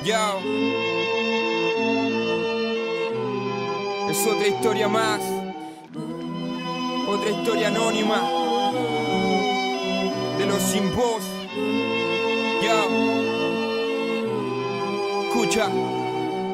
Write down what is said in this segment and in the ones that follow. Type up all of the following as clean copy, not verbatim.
Yo. Es otra historia más, otra historia anónima de los sin voz. Yo. Escucha.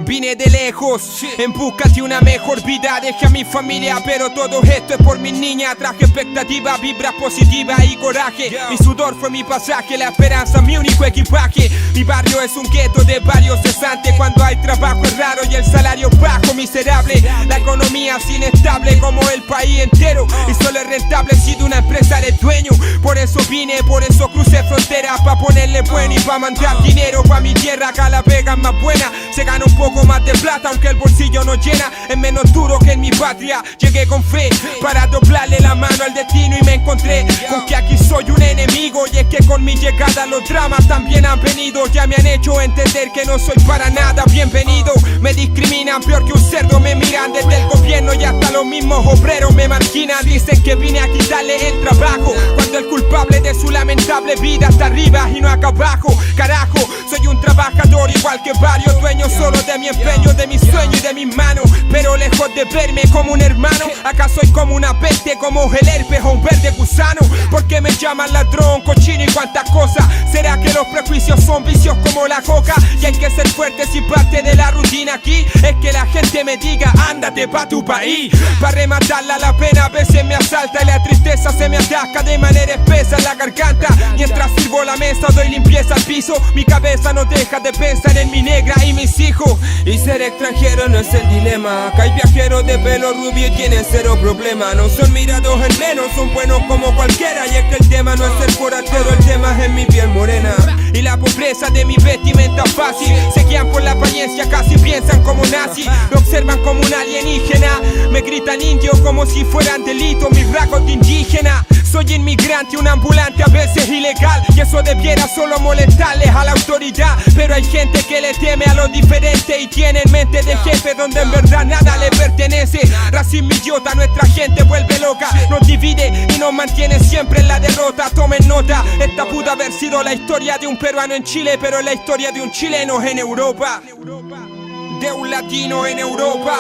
Vine de lejos, en busca de una mejor vida. Dejé a mi familia, pero todo esto es por mi niña. Traje expectativa, vibra positiva y coraje. Mi sudor fue mi pasaje, la esperanza mi único equipaje. Mi barrio es un gueto de varios cesantes. Cuando hay trabajo es raro y el salario bajo, miserable. La economía es inestable como el país entero, y solo es rentable si de una empresa eres dueño. Por eso vine, por eso crucé fronteras, pa' ponerle bueno y pa' mandar dinero pa' mi tierra. Acá la pega es más buena, se gana un poco más de plata, aunque el bolsillo no llena. Es menos duro que en mi patria. Llegué con fe para doblarle la mano al destino, y me encontré con que aquí soy un enemigo. Y es que con mi llegada los dramas también han venido. Ya me han hecho entender que no soy para nada bienvenido. Me discriminan peor que un cerdo, me miran desde el gobierno y hasta los mismos obreros me marginan. Dicen que vine a quitarle el trabajo, cuando el culpable de su lamentable vida está arriba y no acá abajo. Carajo, soy un trabajador igual que varios dueños, solo de mi empeño, de mis sueños y de mis manos. Pero lejos de verme como un hermano, acá soy como una peste, como el herpes o un verde gusano. Porque me llaman ladrón, cochino y cuantas cosas. ¿Será que los prejuicios son vicios como la coca? Y hay que ser fuerte si parte de la rutina aquí es que la gente me diga, ándate pa' tu país. Pa' rematarla la pena a veces me asalta, y la tristeza se me atasca de manera espesa en la garganta. Mientras sirvo la mesa doy limpieza al piso, mi cabeza no deja de pensar en mi negra y mis hijos. Y ser extranjero no es el dilema, acá hay viajeros de pelo rubio y tienen cero problema. No son mirados en menos, son buenos como cualquiera. Y es que el tema no es ser forastero, el tema es en mi piel morena y la pobreza de mi vestimenta fácil. Se guían por la apariencia, casi piensan como nazi. Me observan como un alienígena, me gritan indio como si fueran delito mis rasgos de indígena. Soy inmigrante, un ambulante a veces ilegal, y eso debiera solo molestarles a la autoridad. Pero hay gente que le teme a lo diferente y tiene en mente de jefe donde en verdad nada le pertenece. Racismo idiota, nuestra gente vuelve loca, nos divide y nos mantiene siempre en la derrota. Tomen nota, esta pudo haber sido la historia de un peruano en Chile, pero es la historia de un chileno en Europa, de un latino en Europa,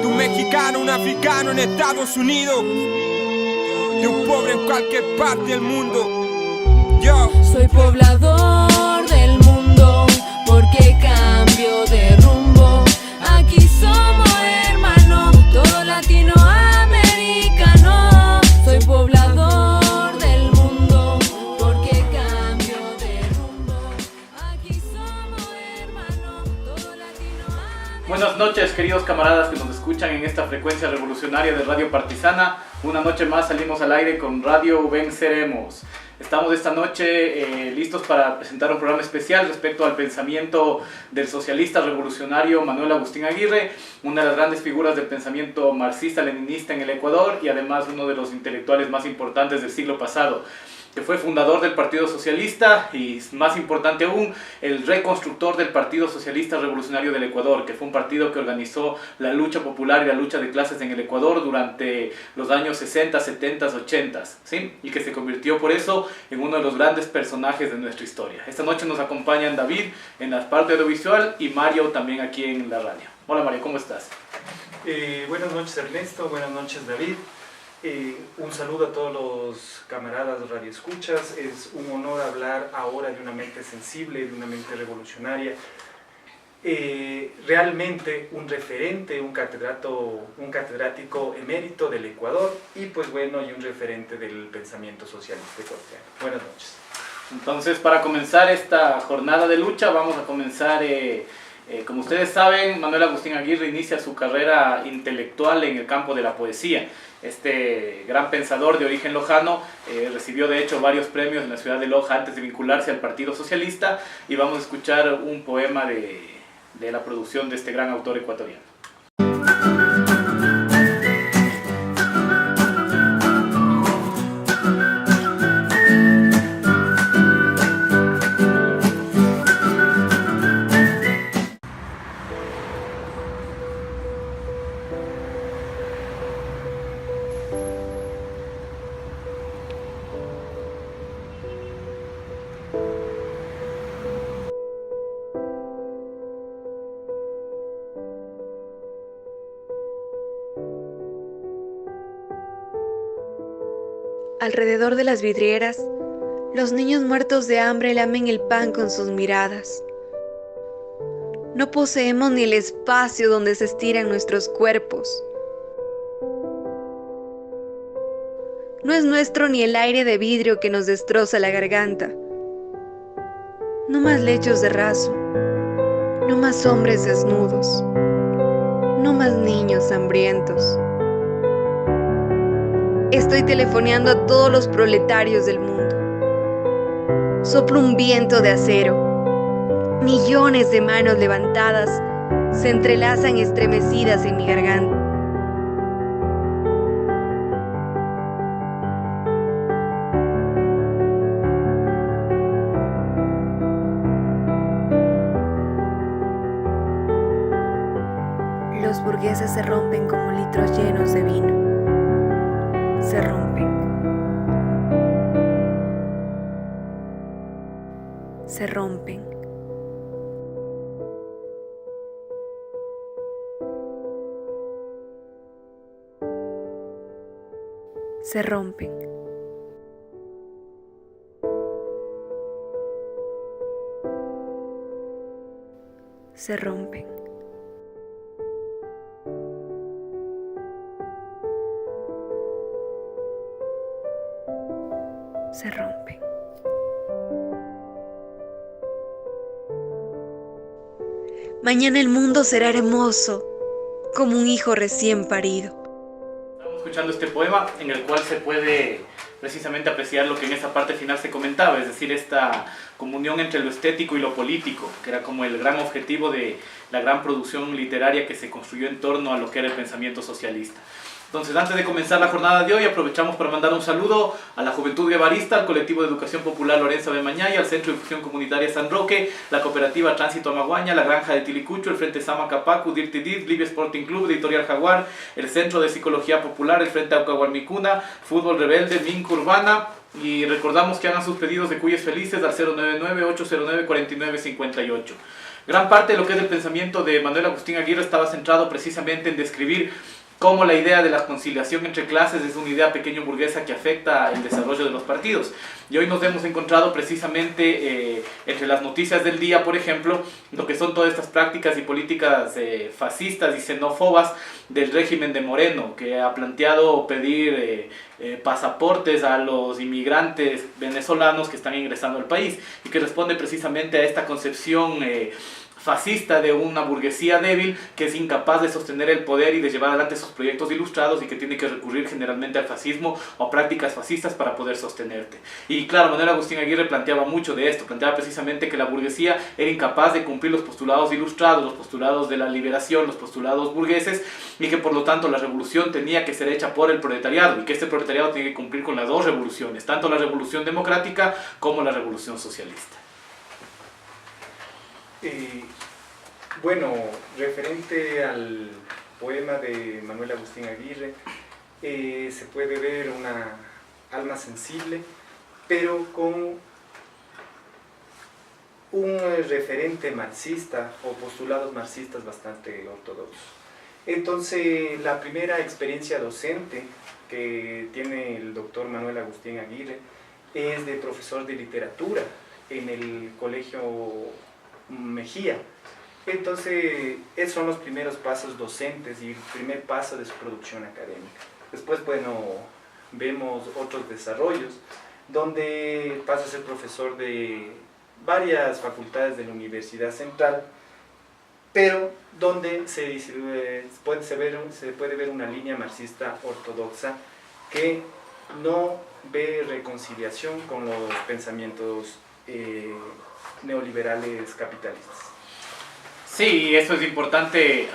de un mexicano, un africano en Estados Unidos, de un pobre en cualquier parte del mundo. Yo soy poblador del mundo porque cambio de rumbo. Aquí somos hermanos, todo latinoamericano. Soy poblador del mundo porque cambio de rumbo. Aquí somos hermanos, todo latinoamericano. Buenas noches, queridos camaradas que nos escuchan en esta frecuencia revolucionaria de Radio Partisana. Una noche más salimos al aire con Radio Venceremos. Estamos esta noche listos para presentar un programa especial respecto al pensamiento del socialista revolucionario Manuel Agustín Aguirre, una de las grandes figuras del pensamiento marxista-leninista en el Ecuador y además uno de los intelectuales más importantes del siglo pasado, que fue fundador del Partido Socialista y, más importante aún, el reconstructor del Partido Socialista Revolucionario del Ecuador, que fue un partido que organizó la lucha popular y la lucha de clases en el Ecuador durante los años 60, 70, 80, ¿sí? Y que se convirtió por eso en uno de los grandes personajes de nuestra historia. Esta noche nos acompañan David en la parte audiovisual y Mario también aquí en la radio. Hola Mario, ¿cómo estás? Buenas noches Ernesto, buenas noches David. Un saludo a todos los camaradas radioescuchas. Es un honor hablar ahora de una mente sensible, de una mente revolucionaria. Realmente un referente, un catedrático emérito del Ecuador y pues bueno, y un referente del pensamiento socialista ecuatoriano. Buenas noches. Entonces, para comenzar esta jornada de lucha, vamos a comenzar... como ustedes saben, Manuel Agustín Aguirre inicia su carrera intelectual en el campo de la poesía. Este gran pensador de origen lojano recibió de hecho varios premios en la ciudad de Loja antes de vincularse al Partido Socialista, y vamos a escuchar un poema de la producción de este gran autor ecuatoriano. Alrededor de las vidrieras, los niños muertos de hambre lamen el pan con sus miradas. No poseemos ni el espacio donde se estiran nuestros cuerpos. No es nuestro ni el aire de vidrio que nos destroza la garganta. No más lechos de raso, no más hombres desnudos, no más niños hambrientos. Estoy telefoneando a todos los proletarios del mundo. Soplo un viento de acero. Millones de manos levantadas se entrelazan estremecidas en mi garganta. Los burgueses se rompen como litros llenos de vino. Se rompen. Se rompen. Se rompen. Se rompen. Se rompen. Mañana el mundo será hermoso, como un hijo recién parido. Estamos escuchando este poema en el cual se puede precisamente apreciar lo que en esa parte final se comentaba, es decir, esta comunión entre lo estético y lo político, que era como el gran objetivo de la gran producción literaria que se construyó en torno a lo que era el pensamiento socialista. Entonces, antes de comenzar la jornada de hoy, aprovechamos para mandar un saludo a la Juventud Guevarista, al Colectivo de Educación Popular Lorenza de Mañaya, al Centro de Difusión Comunitaria San Roque, la Cooperativa Tránsito Amaguaña, la Granja de Tilicucho, el Frente Sama Capacu, Dirtidit, Libia Sporting Club, Editorial Jaguar, el Centro de Psicología Popular, el Frente Aucahuarmicuna, Fútbol Rebelde, Minca Urbana, y recordamos que hagan sus pedidos de cuyes felices al 099-809-4958. Gran parte de lo que es el pensamiento de Manuel Agustín Aguirre estaba centrado precisamente en describir cómo la idea de la conciliación entre clases es una idea pequeño burguesa que afecta el desarrollo de los partidos. Y hoy nos hemos encontrado precisamente entre las noticias del día, por ejemplo, lo que son todas estas prácticas y políticas fascistas y xenófobas del régimen de Moreno, que ha planteado pedir pasaportes a los inmigrantes venezolanos que están ingresando al país y que responde precisamente a esta concepción fascista de una burguesía débil que es incapaz de sostener el poder y de llevar adelante sus proyectos ilustrados y que tiene que recurrir generalmente al fascismo o a prácticas fascistas para poder sostenerte. Y claro, Manuel Agustín Aguirre planteaba mucho de esto, planteaba precisamente que la burguesía era incapaz de cumplir los postulados ilustrados, los postulados de la liberación, los postulados burgueses, y que por lo tanto la revolución tenía que ser hecha por el proletariado y que este proletariado tiene que cumplir con las dos revoluciones, tanto la revolución democrática como la revolución socialista. Bueno, referente al poema de Manuel Agustín Aguirre, se puede ver una alma sensible, pero con un referente marxista o postulados marxistas bastante ortodoxos. Entonces, la primera experiencia docente que tiene el doctor Manuel Agustín Aguirre es de profesor de literatura en el Colegio Mejía. Entonces, esos son los primeros pasos docentes y el primer paso de su producción académica. Después, bueno, vemos otros desarrollos, donde pasa a ser profesor de varias facultades de la Universidad Central, pero donde se puede ver una línea marxista ortodoxa que no ve reconciliación con los pensamientos neoliberales capitalistas. Sí, eso es importante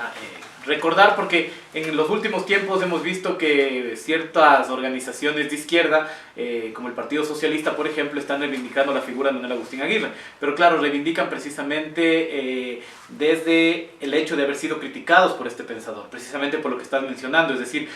recordar porque en los últimos tiempos hemos visto que ciertas organizaciones de izquierda, como el Partido Socialista, por ejemplo, están reivindicando la figura de Manuel Agustín Aguirre. Pero claro, reivindican precisamente desde el hecho de haber sido criticados por este pensador, precisamente por lo que estás mencionando, es decir,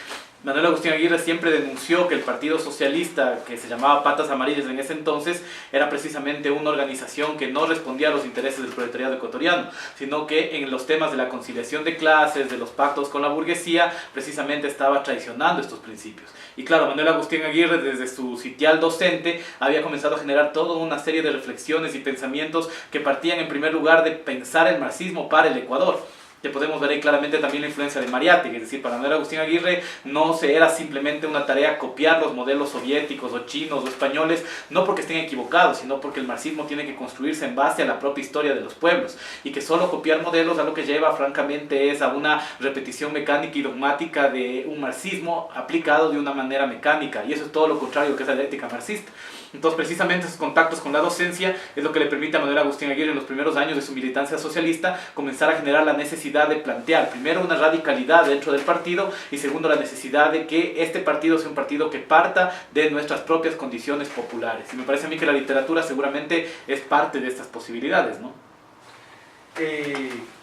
Manuel Agustín Aguirre siempre denunció que el Partido Socialista, que se llamaba Patas Amarillas en ese entonces, era precisamente una organización que no respondía a los intereses del proletariado ecuatoriano, sino que en los temas de la conciliación de clases, desde los pactos con la burguesía, precisamente estaba traicionando estos principios. Y claro, Manuel Agustín Aguirre, desde su sitial docente, había comenzado a generar toda una serie de reflexiones y pensamientos que partían en primer lugar de pensar el marxismo para el Ecuador. Que podemos ver ahí claramente también la influencia de Mariátegui, es decir, para Manuel Agustín Aguirre no se era simplemente una tarea copiar los modelos soviéticos o chinos o españoles, no porque estén equivocados, sino porque el marxismo tiene que construirse en base a la propia historia de los pueblos, y que solo copiar modelos a lo que lleva francamente es a una repetición mecánica y dogmática de un marxismo aplicado de una manera mecánica, y eso es todo lo contrario que es la ética marxista. Entonces, precisamente esos contactos con la docencia es lo que le permite a Manuel Agustín Aguirre en los primeros años de su militancia socialista comenzar a generar la necesidad de plantear, primero, una radicalidad dentro del partido, y segundo, la necesidad de que este partido sea un partido que parta de nuestras propias condiciones populares. Y me parece a mí que la literatura seguramente es parte de estas posibilidades, ¿no?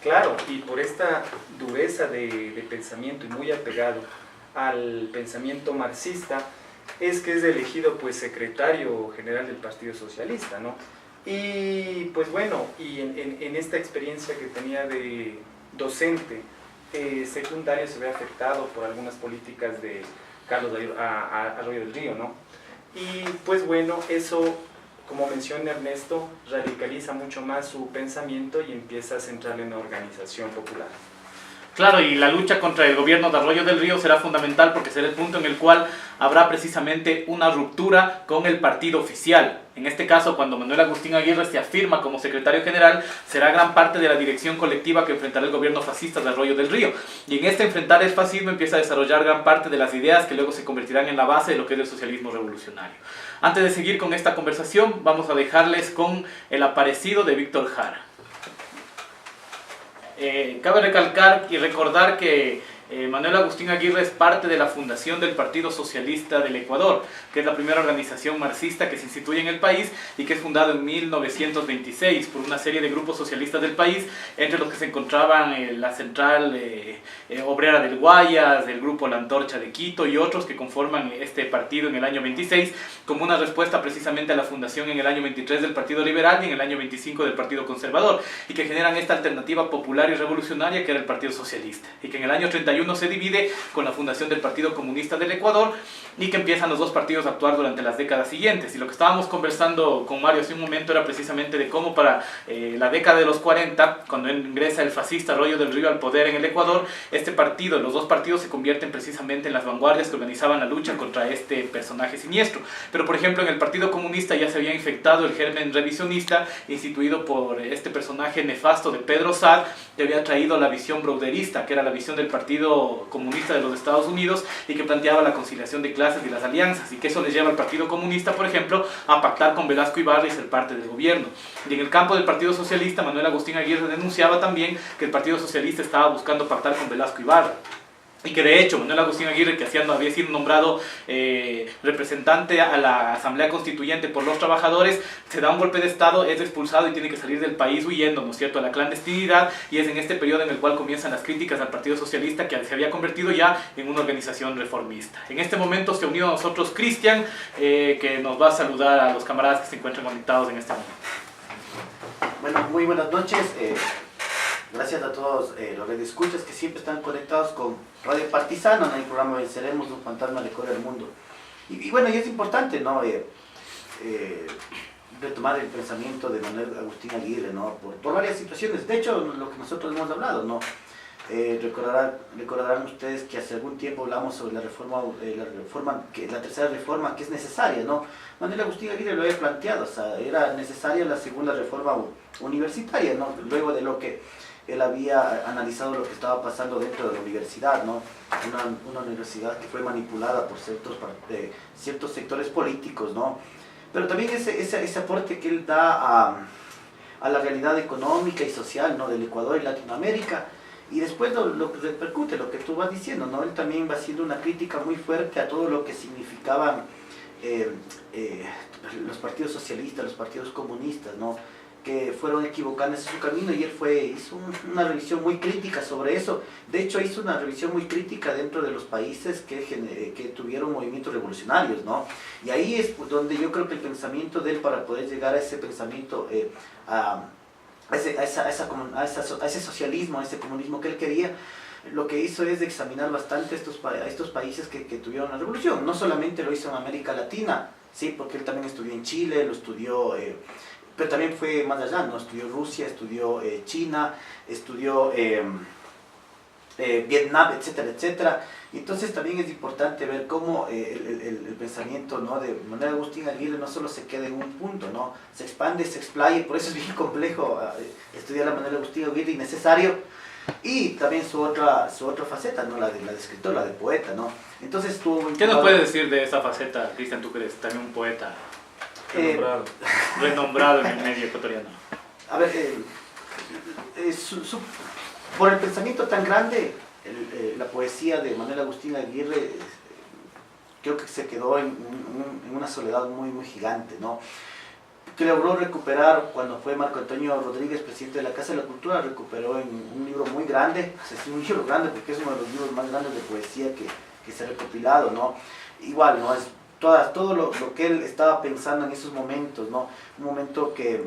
Claro, y por esta dureza de pensamiento y muy apegado al pensamiento marxista, es que es elegido pues secretario general del Partido Socialista, ¿no? Y pues bueno, y en esta experiencia que tenía de docente secundario se ve afectado por algunas políticas de Carlos Arroyo del Río, ¿no? Y pues bueno, eso, como menciona Ernesto, radicaliza mucho más su pensamiento y empieza a centrarlo en la organización popular. Claro, y la lucha contra el gobierno de Arroyo del Río será fundamental porque será el punto en el cual habrá precisamente una ruptura con el partido oficial. En este caso, cuando Manuel Agustín Aguirre se afirma como secretario general, será gran parte de la dirección colectiva que enfrentará el gobierno fascista de Arroyo del Río. Y en este enfrentar el fascismo empieza a desarrollar gran parte de las ideas que luego se convertirán en la base de lo que es el socialismo revolucionario. Antes de seguir con esta conversación, vamos a dejarles con El aparecido de Víctor Jara. Cabe recalcar y recordar que Manuel Agustín Aguirre es parte de la fundación del Partido Socialista del Ecuador, que es la primera organización marxista que se instituye en el país y que es fundado en 1926 por una serie de grupos socialistas del país, entre los que se encontraban la Central Obrera del Guayas, el Grupo La Antorcha de Quito y otros que conforman este partido en el año 26, como una respuesta precisamente a la fundación en el año 23 del Partido Liberal y en el año 25 del Partido Conservador, y que generan esta alternativa popular y revolucionaria que era el Partido Socialista, y que en el año 31 se divide con la fundación del Partido Comunista del Ecuador, y que empiezan los dos partidos a actuar durante las décadas siguientes. Y lo que estábamos conversando con Mario hace un momento era precisamente de cómo para la década de los 40, cuando ingresa el fascista Arroyo del Río al poder en el Ecuador, este partido, los dos partidos se convierten precisamente en las vanguardias que organizaban la lucha contra este personaje siniestro. Pero por ejemplo en el Partido Comunista ya se había infectado el germen revisionista instituido por este personaje nefasto de Pedro Saad, que había traído la visión broderista, que era la visión del Partido Comunista de los Estados Unidos y que planteaba la conciliación de clases y las alianzas, y que eso les lleva al Partido Comunista, por ejemplo, a pactar con Velasco Ibarra y ser parte del gobierno. Y en el campo del Partido Socialista, Manuel Agustín Aguirre denunciaba también que el Partido Socialista estaba buscando pactar con Velasco Ibarra. Y que de hecho Manuel Agustín Aguirre, que había sido nombrado representante a la Asamblea Constituyente por los trabajadores, se da un golpe de Estado, es expulsado y tiene que salir del país huyendo, ¿no es cierto?, a la clandestinidad, y es en este periodo en el cual comienzan las críticas al Partido Socialista, que se había convertido ya en una organización reformista. En este momento se unió a nosotros Cristian, que nos va a saludar a los camaradas que se encuentran conectados en este momento. Bueno, muy buenas noches. Gracias a todos los radioescuchas que siempre están conectados con Radio Partisana, en el programa Venceremos, un fantasma recorre el mundo. Y bueno, y es importante, ¿no?, retomar el pensamiento de Manuel Agustín Aguirre, ¿no?, por varias situaciones. De hecho, lo que nosotros hemos hablado, ¿no? Recordarán ustedes que hace algún tiempo hablamos sobre la tercera reforma que es necesaria, ¿no? Manuel Agustín Aguirre lo había planteado, o sea, era necesaria la segunda reforma universitaria, ¿no?, luego de lo que él había analizado lo que estaba pasando dentro de la universidad, ¿no? Una universidad que fue manipulada por ciertos sectores políticos, ¿no? Pero también ese aporte que él da a la realidad económica y social, ¿no?, del Ecuador y Latinoamérica, y después lo que repercute, lo que tú vas diciendo, ¿no? Él también va haciendo una crítica muy fuerte a todo lo que significaban los partidos socialistas, los partidos comunistas, ¿no?, que fueron equivocándose su camino, y él hizo una revisión muy crítica sobre eso. De hecho, hizo una revisión muy crítica dentro de los países que tuvieron movimientos revolucionarios, ¿no? Y ahí es donde yo creo que el pensamiento de él, para poder llegar a ese pensamiento, a ese socialismo, a ese comunismo que él quería, lo que hizo es examinar bastante a estos países que tuvieron la revolución. No solamente lo hizo en América Latina, sí, porque él también estudió en Chile, lo estudió, pero también fue más allá, ¿no? Estudió Rusia, estudió China, estudió Vietnam, etcétera, etcétera. Entonces también es importante ver cómo el pensamiento, ¿no?, de Manuel Agustín Aguirre no solo se queda en un punto, ¿no? Se expande, se explaya, y por eso es bien complejo estudiar a Manuel Agustín Aguirre, y necesario. Y también su otra faceta, ¿no?, la de escritor, la de poeta, ¿no? Entonces estuvo muy... ¿Qué nos puedes decir de esa faceta, Cristian, tú que eres también un poeta renombrado en el medio ecuatoriano? A ver, por el pensamiento tan grande, la poesía de Manuel Agustín Aguirre creo que se quedó en una soledad muy, muy gigante, ¿no? Que logró recuperar cuando fue Marco Antonio Rodríguez, presidente de la Casa de la Cultura, recuperó en un libro muy grande, o sea, es un libro grande porque es uno de los libros más grandes de poesía que se ha recopilado, ¿no? Igual, ¿no? Es todo lo que él estaba pensando en esos momentos, ¿no? Un momento que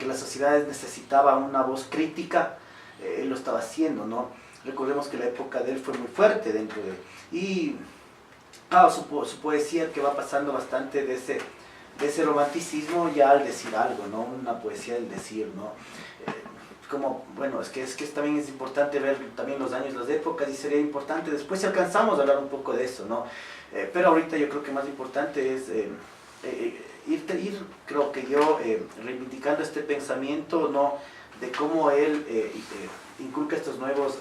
las sociedades necesitaban una voz crítica, él lo estaba haciendo, ¿no? Recordemos que la época de él fue muy fuerte dentro de... Y su poesía, que va pasando bastante de ese romanticismo ya al decir algo, ¿no? Una poesía del decir, ¿no? Como, bueno, es que también es importante ver también los años, las épocas, y sería importante después si alcanzamos a hablar un poco de eso, ¿no? Pero ahorita yo creo que más importante es ir, creo que yo, reivindicando este pensamiento, ¿no?, de cómo él inculca estos nuevos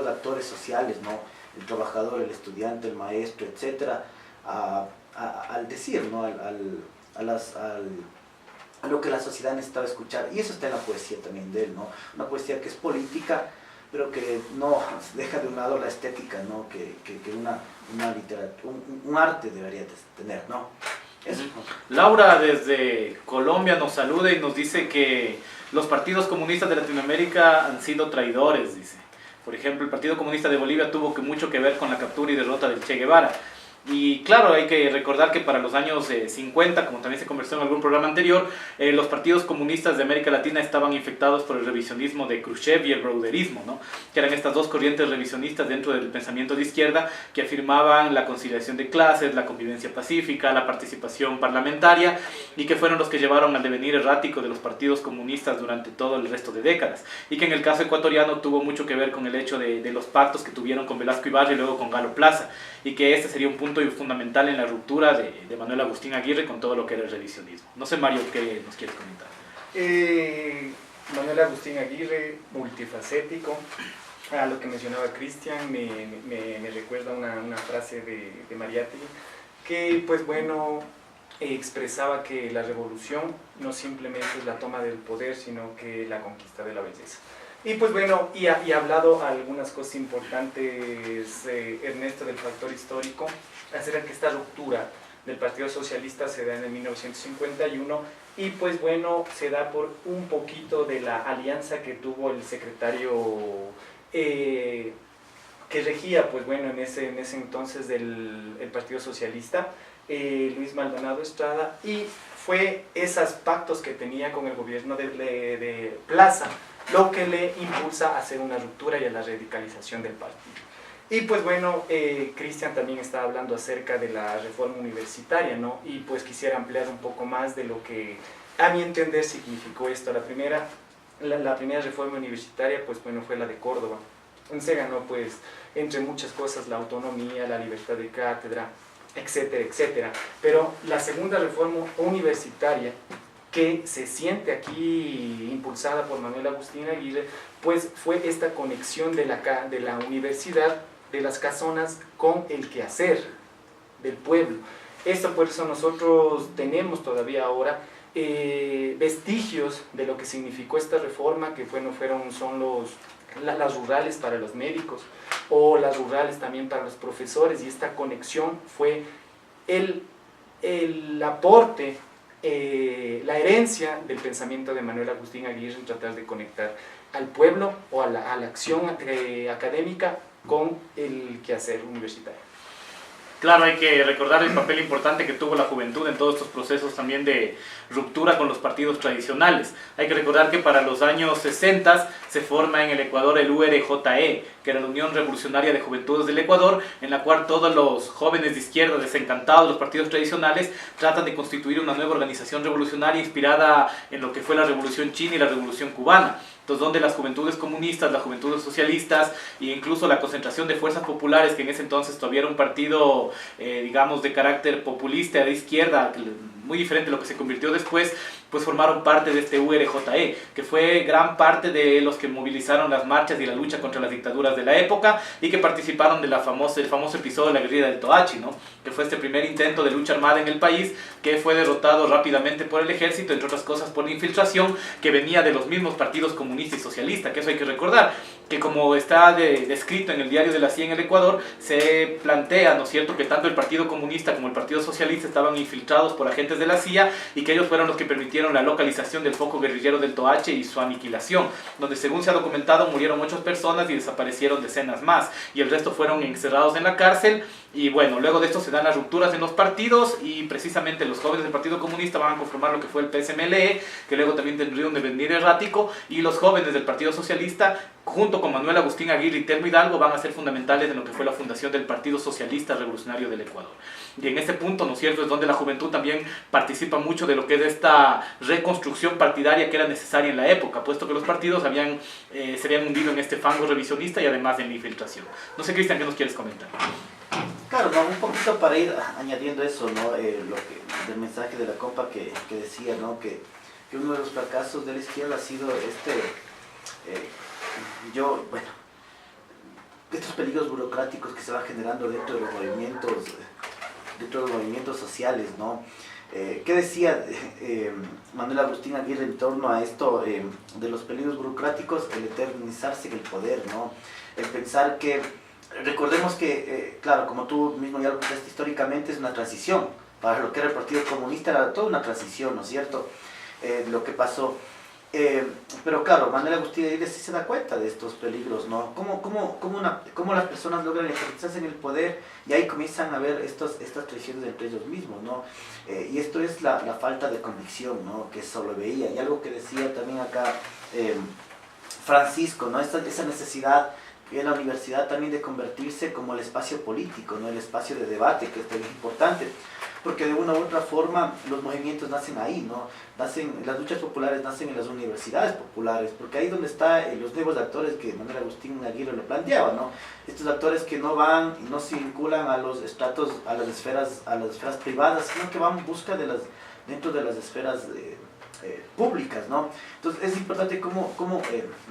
actores sociales, ¿no?, el trabajador, el estudiante, el maestro, etcétera, al decir, ¿no?, a lo que la sociedad necesitaba escuchar. Y eso está en la poesía también de él, ¿no? Una poesía que es política, pero que no deja de un lado la estética, ¿no?, que una literatura, un arte debería tener, ¿no? Eso. Laura desde Colombia nos saluda y nos dice que los partidos comunistas de Latinoamérica han sido traidores, dice. Por ejemplo, el Partido Comunista de Bolivia tuvo mucho que ver con la captura y derrota del Che Guevara. Y claro, hay que recordar que para los años 50, como también se conversó en algún programa anterior, los partidos comunistas de América Latina estaban infectados por el revisionismo de Khrushchev y el browderismo, ¿no?, que eran estas dos corrientes revisionistas dentro del pensamiento de izquierda que afirmaban la conciliación de clases, la convivencia pacífica, la participación parlamentaria, y que fueron los que llevaron al devenir errático de los partidos comunistas durante todo el resto de décadas, y que en el caso ecuatoriano tuvo mucho que ver con el hecho de los pactos que tuvieron con Velasco Ibarra y luego con Galo Plaza, y que este sería un punto fundamental en la ruptura de Manuel Agustín Aguirre con todo lo que era el revisionismo. No sé, Mario, ¿qué nos quieres comentar? Manuel Agustín Aguirre, multifacético. A lo que mencionaba Cristian, me recuerda una frase de Mariátegui, que pues bueno, expresaba que la revolución no simplemente es la toma del poder, sino que la conquista de la belleza. Y pues bueno, y ha hablado algunas cosas importantes, Ernesto, del factor histórico, acerca de que esta ruptura del Partido Socialista se da en el 1951, y pues bueno, se da por un poquito de la alianza que tuvo el secretario que regía, pues bueno, en ese entonces el Partido Socialista, Luis Maldonado Estrada, y fue esos pactos que tenía con el gobierno de Plaza lo que le impulsa a hacer una ruptura y a la radicalización del partido. Y pues bueno, Cristian también estaba hablando acerca de la reforma universitaria, ¿no? Y pues quisiera ampliar un poco más de lo que, a mi entender, significó esto. La primera reforma universitaria, pues bueno, fue la de Córdoba. Se ganó, pues, entre muchas cosas, la autonomía, la libertad de cátedra, etcétera, etcétera. Pero la segunda reforma universitaria, que se siente aquí impulsada por Manuel Agustín Aguirre, pues fue esta conexión de la universidad, de las casonas, con el quehacer del pueblo. Esto, por eso nosotros tenemos todavía ahora vestigios de lo que significó esta reforma, que bueno, son las rurales para los médicos, o las rurales también para los profesores, y esta conexión fue el aporte, la herencia del pensamiento de Manuel Agustín Aguirre en tratar de conectar al pueblo o a la acción académica con el quehacer universitario. Claro, hay que recordar el papel importante que tuvo la juventud en todos estos procesos también de ruptura con los partidos tradicionales. Hay que recordar que para los años 60 se forma en el Ecuador el URJE, que era la Unión Revolucionaria de Juventudes del Ecuador, en la cual todos los jóvenes de izquierda desencantados de los partidos tradicionales tratan de constituir una nueva organización revolucionaria inspirada en lo que fue la Revolución China y la Revolución Cubana. Entonces, donde las juventudes comunistas, las juventudes socialistas e incluso la concentración de fuerzas populares, que en ese entonces todavía era un partido, digamos, de carácter populista de izquierda, muy diferente a lo que se convirtió después, pues formaron parte de este URJE, que fue gran parte de los que movilizaron las marchas y la lucha contra las dictaduras de la época y que participaron del famoso episodio de la guerrilla del Toachi, ¿no? Que fue este primer intento de lucha armada en el país, que fue derrotado rápidamente por el ejército, entre otras cosas por la infiltración que venía de los mismos partidos comunista y socialista, que eso hay que recordar, que como está descrito en el diario de la CIA en el Ecuador, se plantea, ¿no es cierto?, que tanto el Partido Comunista como el Partido Socialista estaban infiltrados por agentes de la CIA y que ellos fueron los que permitieron la localización del foco guerrillero del Toache y su aniquilación, donde según se ha documentado murieron 8 personas y desaparecieron decenas más, y el resto fueron encerrados en la cárcel. Y bueno, luego de esto se dan las rupturas en los partidos y precisamente los jóvenes del Partido Comunista van a conformar lo que fue el PSMLE, que luego también tendría un devenir errático, y los jóvenes del Partido Socialista, junto con Manuel Agustín Aguirre y Telmo Hidalgo, van a ser fundamentales en lo que fue la fundación del Partido Socialista Revolucionario del Ecuador. Y en este punto, ¿no es cierto?, es donde la juventud también participa mucho de lo que es esta reconstrucción partidaria que era necesaria en la época, puesto que los partidos se habían hundido en este fango revisionista y además en la infiltración. No sé, Cristian, ¿qué nos quieres comentar? Claro, ¿no? Un poquito para ir añadiendo eso, ¿no? Del mensaje de la compa que decía, ¿no? Que uno de los fracasos de la izquierda ha sido estos peligros burocráticos que se van generando dentro de los movimientos sociales, ¿no? ¿Qué decía Manuel Agustín Aguirre en torno a esto de los peligros burocráticos? El eternizarse en el poder, ¿no? El pensar que, recordemos que, claro, como tú mismo ya lo contaste históricamente, es una transición. Para lo que era el Partido Comunista era toda una transición, ¿no es cierto? Lo que pasó. Pero claro, Manuel Agustín Aguirre sí se da cuenta de estos peligros, ¿no? Cómo las personas logran eternizarse en el poder y ahí comienzan a ver estas traiciones entre ellos mismos, ¿no? Y esto es la falta de convicción, ¿no? Que eso lo veía. Y algo que decía también acá Francisco, ¿no? Esa necesidad que es la universidad también de convertirse como el espacio político, ¿no? El espacio de debate, que es tan importante, porque de una u otra forma los movimientos nacen ahí, ¿no? Las luchas populares nacen en las universidades populares, porque ahí donde están los nuevos actores que Manuel Agustín Aguirre lo planteaba, ¿no? Estos actores que no van y no se vinculan a los estratos, a las esferas privadas, sino que van en busca dentro de las esferas públicas, ¿no? Entonces es importante cómo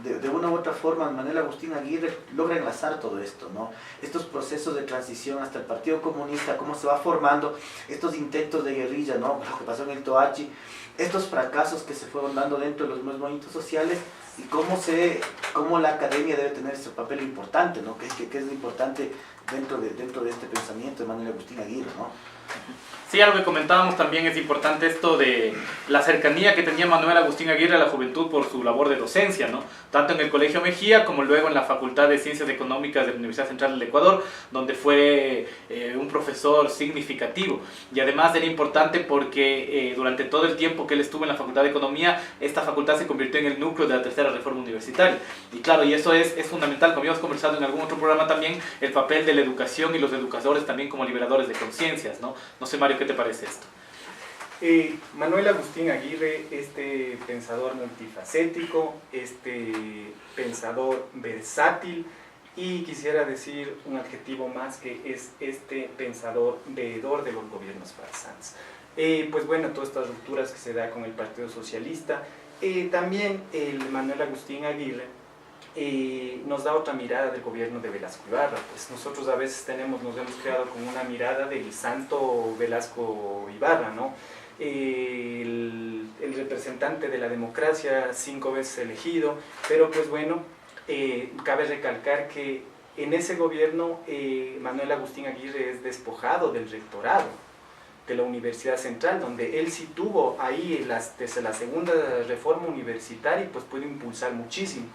de una u otra forma Manuel Agustín Aguirre logra enlazar todo esto, ¿no? Estos procesos de transición hasta el Partido Comunista, cómo se va formando, estos intentos de guerrilla, ¿no? Lo que pasó en el Toachi, estos fracasos que se fueron dando dentro de los movimientos sociales y cómo la academia debe tener ese papel importante, ¿no? Que es importante dentro de este pensamiento de Manuel Agustín Aguirre, ¿no? Sí, algo que comentábamos también es importante esto de la cercanía que tenía Manuel Agustín Aguirre a la juventud por su labor de docencia, ¿no? Tanto en el Colegio Mejía como luego en la Facultad de Ciencias Económicas de la Universidad Central del Ecuador, donde fue un profesor significativo. Y además era importante porque durante todo el tiempo que él estuvo en la Facultad de Economía, esta facultad se convirtió en el núcleo de la tercera reforma universitaria. Y claro, y eso es fundamental, como habíamos conversado en algún otro programa también, el papel de la educación y los educadores también como liberadores de conciencias, ¿no? No sé, Mario, ¿qué te parece esto? Manuel Agustín Aguirre, este pensador multifacético, este pensador versátil, y quisiera decir un adjetivo más, que es este pensador veedor de los gobiernos farsantes. Pues bueno, todas estas rupturas que se da con el Partido Socialista, también el Manuel Agustín Aguirre nos da otra mirada del gobierno de Velasco Ibarra. Pues nosotros a veces nos hemos quedado con una mirada del santo Velasco Ibarra, ¿no? El representante de la democracia, 5 veces elegido, pero pues bueno, cabe recalcar que en ese gobierno Manuel Agustín Aguirre es despojado del rectorado de la Universidad Central, donde él sí tuvo ahí desde la segunda reforma universitaria y pues pudo impulsar muchísimo.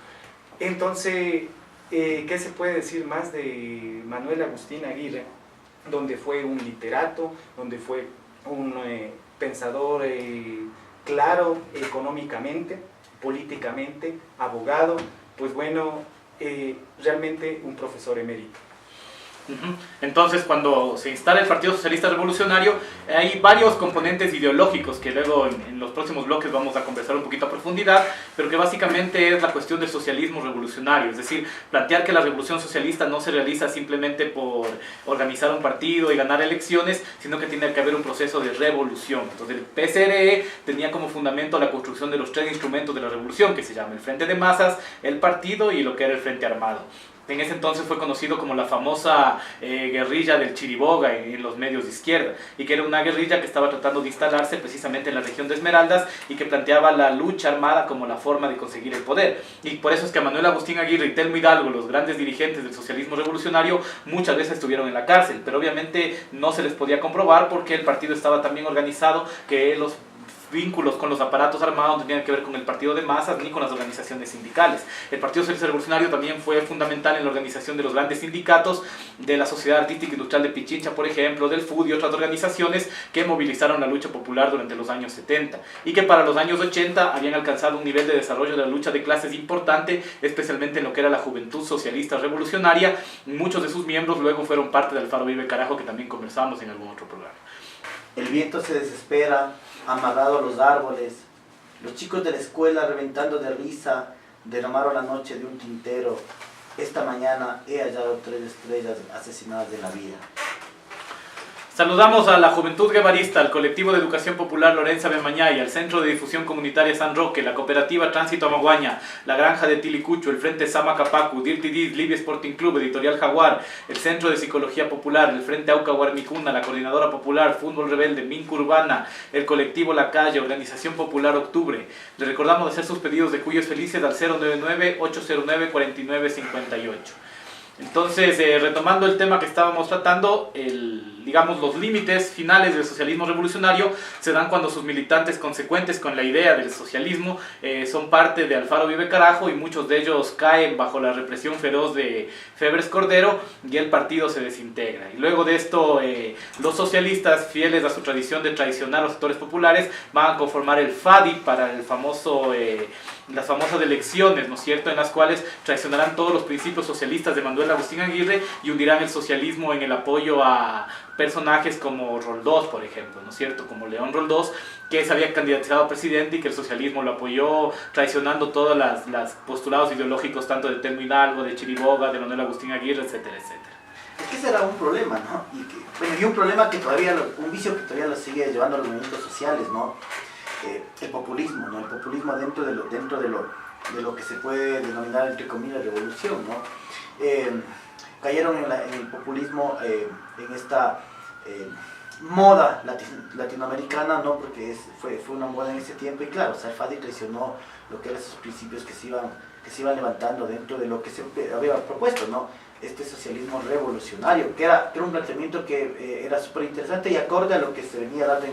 Entonces, ¿qué se puede decir más de Manuel Agustín Aguirre? donde fue un literato, donde fue un pensador claro económicamente, políticamente, abogado, pues bueno, realmente un profesor emérito. Entonces, cuando se instala el Partido Socialista Revolucionario, hay varios componentes ideológicos que luego en los próximos bloques vamos a conversar un poquito a profundidad, pero que básicamente es la cuestión del socialismo revolucionario, es decir, plantear que la revolución socialista no se realiza simplemente por organizar un partido y ganar elecciones, sino que tiene que haber un proceso de revolución. Entonces, el PSRE tenía como fundamento la construcción de los tres instrumentos de la revolución, que se llama el Frente de Masas, el Partido y lo que era el Frente Armado. En ese entonces fue conocido como la famosa guerrilla del Chiriboga en los medios de izquierda, y que era una guerrilla que estaba tratando de instalarse precisamente en la región de Esmeraldas y que planteaba la lucha armada como la forma de conseguir el poder. Y por eso es que Manuel Agustín Aguirre y Telmo Hidalgo, los grandes dirigentes del socialismo revolucionario, muchas veces estuvieron en la cárcel, pero obviamente no se les podía comprobar porque el partido estaba tan bien organizado que los vínculos con los aparatos armados no tenían que ver con el partido de masas ni con las organizaciones sindicales. El Partido Socialista Revolucionario también fue fundamental en la organización de los grandes sindicatos de la Sociedad Artística e Industrial de Pichincha, por ejemplo, del FUD y otras organizaciones que movilizaron la lucha popular durante los años 70 y que para los años 80 habían alcanzado un nivel de desarrollo de la lucha de clases importante, especialmente en lo que era la Juventud Socialista Revolucionaria. Muchos de sus miembros luego fueron parte del Faro Vive Carajo, que también conversamos en algún otro programa. El viento se desespera, amarrado a los árboles. Los chicos de la escuela reventando de risa, derramaron la noche de un tintero. Esta mañana he hallado 3 estrellas asesinadas de la vida. Saludamos a la Juventud Guevarista, al Colectivo de Educación Popular Lorenza Bemañay, al Centro de Difusión Comunitaria San Roque, la Cooperativa Tránsito Amaguaña, la Granja de Tilicucho, el Frente Sama Capacu, Dirty Diz, Libia Sporting Club, Editorial Jaguar, el Centro de Psicología Popular, el Frente Auca Guarmicuna, la Coordinadora Popular, Fútbol Rebelde, Minca Urbana, el Colectivo La Calle, Organización Popular Octubre. Les recordamos hacer sus pedidos de Cuyos Felices al 099-809-4958. Entonces, retomando el tema que estábamos tratando, digamos, los límites finales del socialismo revolucionario se dan cuando sus militantes consecuentes con la idea del socialismo son parte de Alfaro Vive Carajo, y muchos de ellos caen bajo la represión feroz de Febres Cordero y el partido se desintegra. Y luego de esto, los socialistas, fieles a su tradición de traicionar a los sectores populares, van a conformar el FADI para el famoso... las famosas elecciones, ¿no es cierto?, en las cuales traicionarán todos los principios socialistas de Manuel Agustín Aguirre y hundirán el socialismo en el apoyo a personajes como Roldós, por ejemplo, ¿no es cierto?, como León Roldós, que se había candidatado a presidente y que el socialismo lo apoyó, traicionando todos los postulados ideológicos tanto de Telmo Hidalgo, de Chiriboga, de Manuel Agustín Aguirre, etcétera, etcétera. Es que ese era un problema, ¿no? Y un problema que todavía, un vicio que todavía lo sigue llevando a los movimientos sociales, ¿no? El populismo, ¿no? El populismo dentro de lo que se puede denominar, entre comillas, revolución, ¿no? Cayeron en el populismo, en esta moda latinoamericana, ¿no? Porque fue una moda en ese tiempo, y claro, o sea, el FADI traicionó lo que eran esos principios que se iban levantando dentro de lo que se había propuesto, ¿no? Este socialismo revolucionario, que era un planteamiento que era súper interesante y acorde a lo que se venía dando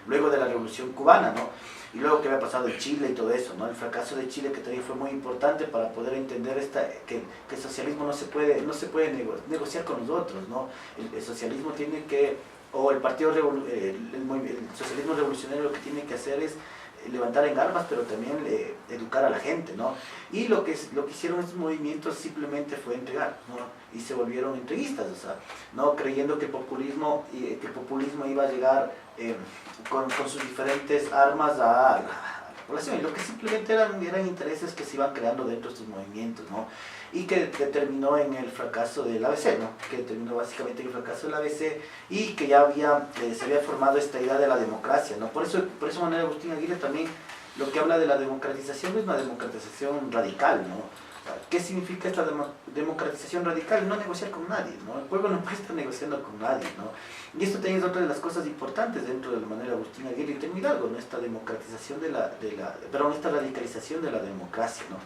luego de la Revolución Cubana, ¿no? Y luego que había pasado en Chile y todo eso, ¿no? El fracaso de Chile, que también fue muy importante para poder entender que el socialismo no se puede negociar con nosotros, ¿no? El socialismo tiene que, o el socialismo revolucionario lo que tiene que hacer es levantar en armas, pero también educar a la gente, ¿no? Y lo que hicieron estos movimientos simplemente fue entregar, ¿no? Y se volvieron entreguistas, o sea, no creyendo que el populismo iba a llegar con sus diferentes armas a la población, y lo que simplemente eran intereses que se iban creando dentro de estos movimientos, ¿no? Y que terminó en el fracaso del ABC, ¿no? Que terminó básicamente en el fracaso del ABC, y que ya se había formado esta idea de la democracia, ¿no? Por eso Manuel Agustín Aguirre también lo que habla de la democratización es una democratización radical, ¿no? ¿Qué significa esta democratización radical? No negociar con nadie, ¿no? El pueblo no puede estar negociando con nadie, ¿no? Y esto también es otra de las cosas importantes dentro de Manuel Agustín Aguirre y Telmo Hidalgo, ¿no? Esta democratización esta radicalización de la democracia, ¿no?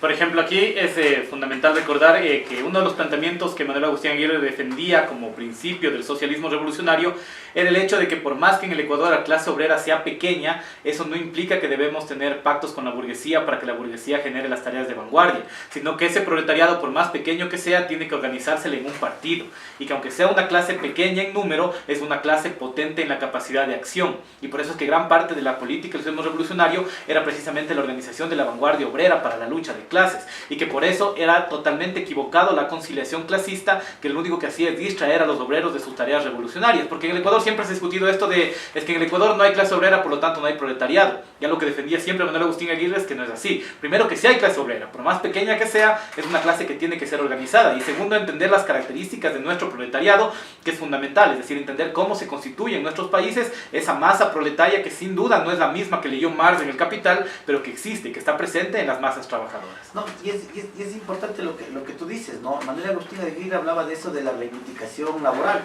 Por ejemplo, aquí es fundamental recordar que uno de los planteamientos que Manuel Agustín Aguirre defendía como principio del socialismo revolucionario era el hecho de que por más que en el Ecuador la clase obrera sea pequeña, eso no implica que debemos tener pactos con la burguesía para que la burguesía genere las tareas de vanguardia, sino que ese proletariado, por más pequeño que sea, tiene que organizársele en un partido, y que aunque sea una clase pequeña en número, es una clase potente en la capacidad de acción, y por eso es que gran parte de la política del socialismo revolucionario era precisamente la organización de la vanguardia obrera para la lucha de clases, y que por eso era totalmente equivocado la conciliación clasista, que lo único que hacía es distraer a los obreros de sus tareas revolucionarias, porque en el Ecuador siempre se ha discutido esto de, es que en el Ecuador no hay clase obrera, por lo tanto no hay proletariado. Ya lo que defendía siempre Manuel Agustín Aguirre es que no es así. Primero, que si hay clase obrera, por más pequeña que sea, es una clase que tiene que ser organizada. Y segundo, entender las características de nuestro proletariado, que es fundamental, es decir, entender cómo se constituye en nuestros países esa masa proletaria que sin duda no es la misma que leyó Marx en El Capital, pero que existe, que está presente en las masas trabajadoras. No, y es importante lo que tú dices, ¿no? Manuel Agustín Aguirre hablaba de eso, de la reivindicación laboral.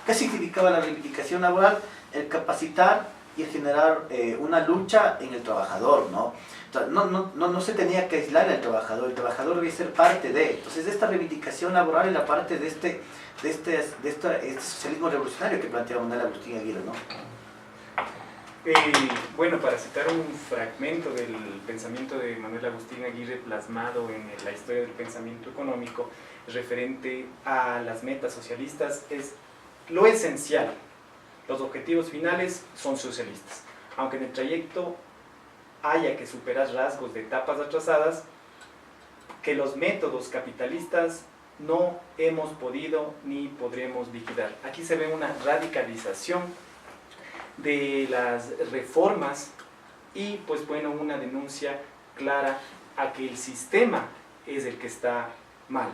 ¿Qué significaba la reivindicación laboral? El capacitar y el generar una lucha en el trabajador, ¿no? O sea, no se tenía que aislar al trabajador, el trabajador debe ser parte de. Entonces, esta reivindicación laboral es la parte de este socialismo revolucionario que planteaba Manuel Agustín Aguirre, ¿no? Bueno, para citar un fragmento del pensamiento de Manuel Agustín Aguirre plasmado en la historia del pensamiento económico referente a las metas socialistas, es lo esencial. Los objetivos finales son socialistas. Aunque en el trayecto haya que superar rasgos de etapas atrasadas, que los métodos capitalistas no hemos podido ni podremos liquidar. Aquí se ve una radicalización de las reformas y, pues bueno, una denuncia clara a que el sistema es el que está mal,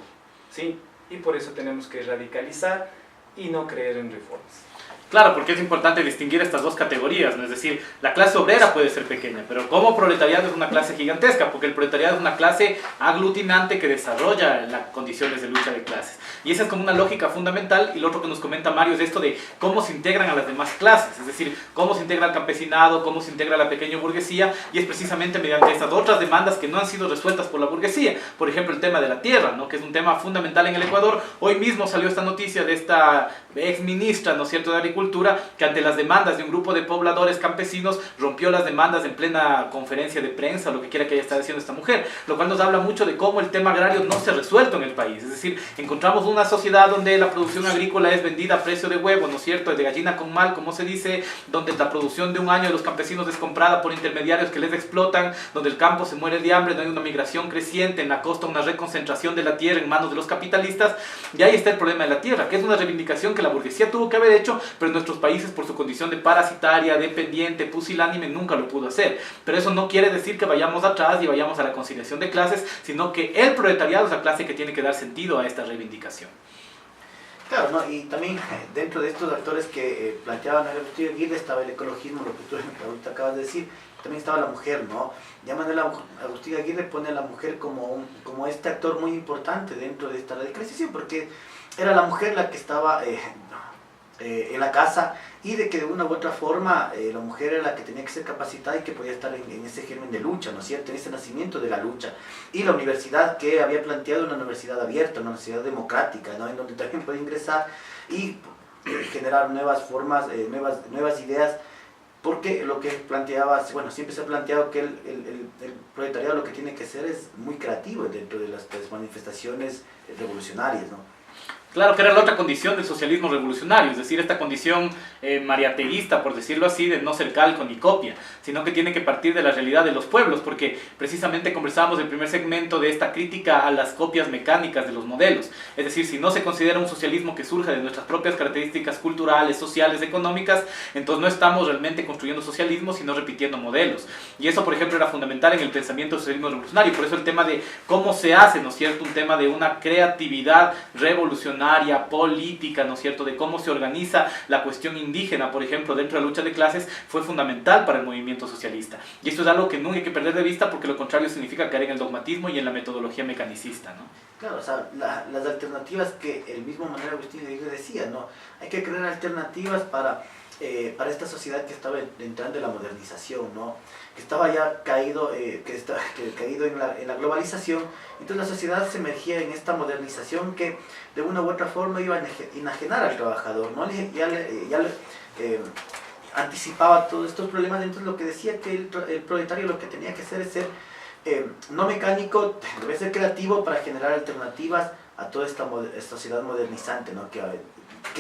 ¿sí? Y por eso tenemos que radicalizar y no creer en reformas. Claro, porque es importante distinguir estas dos categorías, ¿no? Es decir, la clase obrera puede ser pequeña, pero como proletariado es una clase gigantesca, porque el proletariado es una clase aglutinante que desarrolla las condiciones de lucha de clases. Y esa es como una lógica fundamental, y lo otro que nos comenta Mario es esto de cómo se integran a las demás clases, es decir, cómo se integra el campesinado, cómo se integra la pequeña burguesía, y es precisamente mediante estas otras demandas que no han sido resueltas por la burguesía. Por ejemplo, el tema de la tierra, ¿no? Que es un tema fundamental en el Ecuador. Hoy mismo salió esta noticia de esta ex ministra, ¿no es cierto?, de Agricultura, que ante las demandas de un grupo de pobladores campesinos rompió las demandas en plena conferencia de prensa, lo que quiera que haya estado diciendo esta mujer, lo cual nos habla mucho de cómo el tema agrario no se ha resuelto en el país. Es decir, encontramos una sociedad donde la producción agrícola es vendida a precio de huevo, ¿no es cierto?, de gallina con mal, como se dice, donde la producción de un año de los campesinos es comprada por intermediarios que les explotan, donde el campo se muere de hambre, no hay una migración creciente, en la costa una reconcentración de la tierra en manos de los capitalistas, y ahí está el problema de la tierra, que es una reivindicación que la burguesía tuvo que haber hecho, pero en nuestros países, por su condición de parasitaria, dependiente, pusilánime, nunca lo pudo hacer. Pero eso no quiere decir que vayamos atrás y vayamos a la conciliación de clases, sino que el proletariado es la clase que tiene que dar sentido a esta reivindicación. Claro, ¿no? Y también dentro de estos actores que planteaban Manuel Agustín Aguirre estaba el ecologismo, lo que tú ahorita acabas de decir, también estaba la mujer, ¿no? Ya Manuel Agustín Aguirre pone a la mujer como este actor muy importante dentro de esta radicalización, porque era la mujer la que estaba en la casa, y de que de una u otra forma la mujer era la que tenía que ser capacitada y que podía estar en ese germen de lucha, ¿no es cierto?, en ese nacimiento de la lucha. Y la universidad que había planteado una universidad abierta, una universidad democrática, ¿no?, en donde también puede ingresar y generar nuevas formas, nuevas ideas, porque lo que planteaba, bueno, siempre se ha planteado que el proletariado lo que tiene que ser es muy creativo dentro de las manifestaciones revolucionarias, ¿no? Claro, que era la otra condición del socialismo revolucionario, es decir, esta condición mariateísta, por decirlo así, de no ser calco ni copia, sino que tiene que partir de la realidad de los pueblos, porque precisamente conversábamos en el primer segmento de esta crítica a las copias mecánicas de los modelos. Es decir, si no se considera un socialismo que surja de nuestras propias características culturales, sociales, económicas, entonces no estamos realmente construyendo socialismo, sino repitiendo modelos. Y eso, por ejemplo, era fundamental en el pensamiento del socialismo revolucionario. Por eso el tema de cómo se hace, ¿no es cierto?, un tema de una creatividad revolucionaria, política, ¿no es cierto?, de cómo se organiza la cuestión indígena, por ejemplo, dentro de la lucha de clases, fue fundamental para el movimiento socialista. Y esto es algo que nunca hay que perder de vista, porque lo contrario significa caer en el dogmatismo y en la metodología mecanicista, ¿no? Claro, o sea, las alternativas que el mismo Manuel Agustín Aguirre decía, ¿no? Hay que crear alternativas para para esta sociedad que estaba entrando en la modernización, ¿no? Que estaba ya caído, caído en la globalización. Entonces la sociedad se emergía en esta modernización que de una u otra forma iba a enajenar al trabajador, ¿no? Anticipaba todos estos problemas. Entonces lo que decía que el proletario lo que tenía que hacer es ser no mecánico, debe ser creativo para generar alternativas a toda esta sociedad modernizante, ¿no? que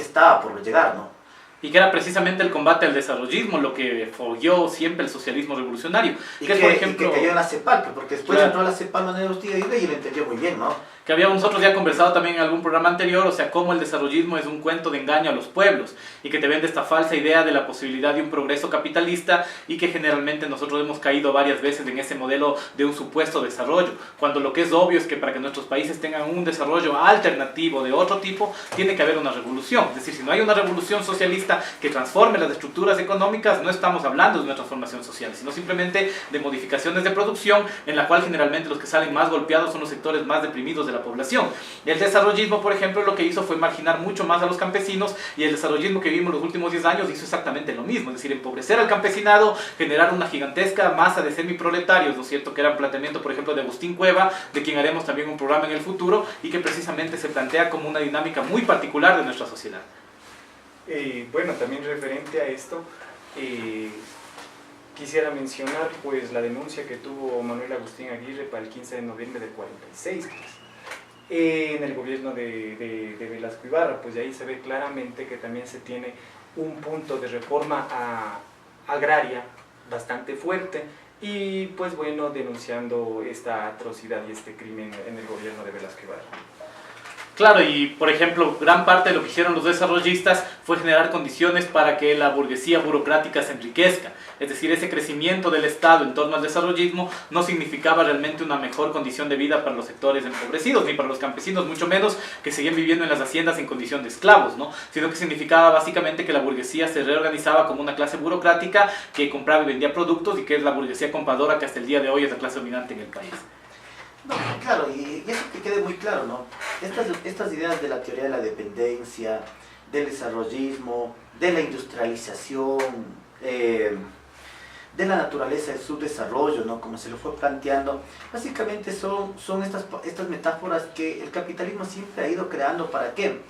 estaba por llegar, ¿no? Y que era precisamente el combate al desarrollismo lo que fogueó siempre el socialismo revolucionario. Y que, que, por ejemplo, y que cayó en la CEPAL, porque después claro, entró a la CEPAL Manuel Agustín Aguirre y lo entendió muy bien, ¿no? que habíamos nosotros ya conversado también en algún programa anterior, o sea, cómo el desarrollismo es un cuento de engaño a los pueblos y que te vende esta falsa idea de la posibilidad de un progreso capitalista y que generalmente nosotros hemos caído varias veces en ese modelo de un supuesto desarrollo, cuando lo que es obvio es que para que nuestros países tengan un desarrollo alternativo de otro tipo, tiene que haber una revolución. Es decir, si no hay una revolución socialista que transforme las estructuras económicas, no estamos hablando de una transformación social, sino simplemente de modificaciones de producción en la cual generalmente los que salen más golpeados son los sectores más deprimidos de la población. El desarrollismo, por ejemplo, lo que hizo fue marginar mucho más a los campesinos, y el desarrollismo que vivimos los últimos 10 años hizo exactamente lo mismo, es decir, empobrecer al campesinado, generar una gigantesca masa de semiproletarios, ¿no es cierto?, que era un planteamiento, por ejemplo, de Agustín Cueva, de quien haremos también un programa en el futuro, y que precisamente se plantea como una dinámica muy particular de nuestra sociedad. Bueno, también referente a esto, quisiera mencionar pues la denuncia que tuvo Manuel Agustín Aguirre para el 15 de noviembre del 46, en el gobierno de Velasco Ibarra. Pues de ahí se ve claramente que también se tiene un punto de reforma agraria bastante fuerte, y pues bueno, denunciando esta atrocidad y este crimen en el gobierno de Velasco Ibarra. Claro, y por ejemplo, gran parte de lo que hicieron los desarrollistas fue generar condiciones para que la burguesía burocrática se enriquezca. Es decir, ese crecimiento del Estado en torno al desarrollismo no significaba realmente una mejor condición de vida para los sectores empobrecidos, ni para los campesinos, mucho menos que seguían viviendo en las haciendas en condición de esclavos, ¿no? Sino que significaba básicamente que la burguesía se reorganizaba como una clase burocrática que compraba y vendía productos, y que es la burguesía compradora que hasta el día de hoy es la clase dominante en el país. No, claro, y eso que quede muy claro, ¿no? Estas ideas de la teoría de la dependencia, del desarrollismo, de la industrialización, de la naturaleza de su desarrollo, ¿no? Como se lo fue planteando, básicamente son estas metáforas que el capitalismo siempre ha ido creando. ¿Para qué?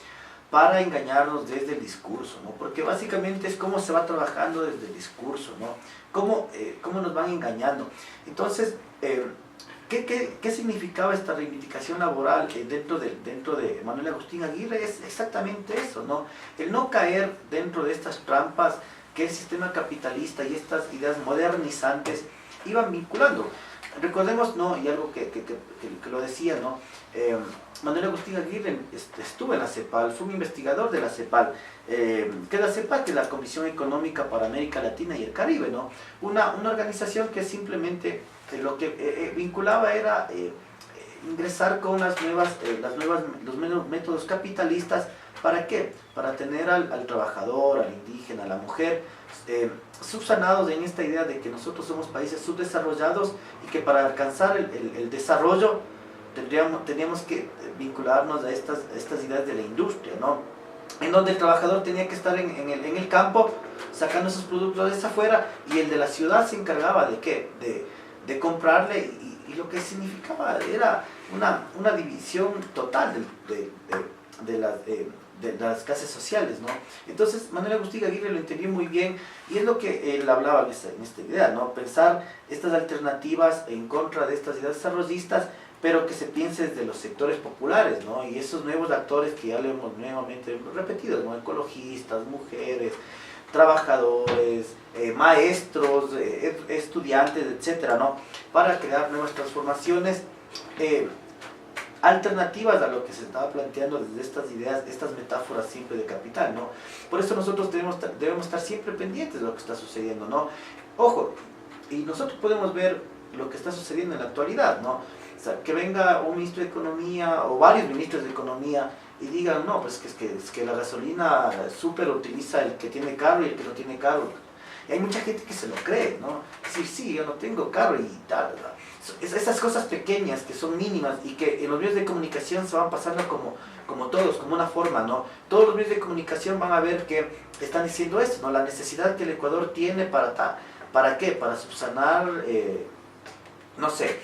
Para engañarnos desde el discurso, ¿no? Porque básicamente es cómo se va trabajando desde el discurso, ¿no? Cómo nos van engañando. Entonces, ¿qué significaba esta reivindicación laboral dentro de Manuel Agustín Aguirre? Es exactamente eso, ¿no? El no caer dentro de estas trampas que el sistema capitalista y estas ideas modernizantes iban vinculando. Recordemos, ¿no? Y algo que lo decía, ¿no? Manuel Agustín Aguirre estuvo en la CEPAL, fue un investigador de la CEPAL, que es la CEPAL, que es la Comisión Económica para América Latina y el Caribe, ¿no? Una organización que simplemente lo que vinculaba era ingresar con los nuevos métodos capitalistas. ¿Para qué? Para tener al trabajador, al indígena, a la mujer, subsanados en esta idea de que nosotros somos países subdesarrollados y que para alcanzar el desarrollo teníamos que vincularnos a estas ideas de la industria, ¿no? En donde el trabajador tenía que estar en el campo sacando sus productos de afuera, y el de la ciudad se encargaba de ¿qué? De comprarle, y lo que significaba era una división total de las clases sociales, ¿no? Entonces Manuel Agustín Aguirre lo entendió muy bien, y es lo que él hablaba en esta idea, ¿no? Pensar estas alternativas en contra de estas ideas desarrollistas, pero que se piense desde los sectores populares, ¿no? Y esos nuevos actores que ya lo hemos nuevamente repetido, ¿no? Ecologistas, mujeres, trabajadores, maestros, estudiantes, etcétera, ¿no? Para crear nuevas transformaciones alternativas a lo que se estaba planteando desde estas ideas, estas metáforas siempre de capital, ¿no? Por eso nosotros debemos estar siempre pendientes de lo que está sucediendo, ¿no? Ojo, y nosotros podemos ver lo que está sucediendo en la actualidad, ¿no? O sea, que venga un ministro de Economía o varios ministros de Economía y digan, no, pues es que la gasolina súper utiliza el que tiene carro y el que no tiene carro. Y hay mucha gente que se lo cree, ¿no? decir, sí, yo no tengo carro y tal, ¿verdad? Esas cosas pequeñas que son mínimas y que en los medios de comunicación se van pasando como todos, como una forma, ¿no? Todos los medios de comunicación van a ver que están diciendo esto, ¿no? La necesidad que el Ecuador tiene ¿para qué? Para subsanar, no sé,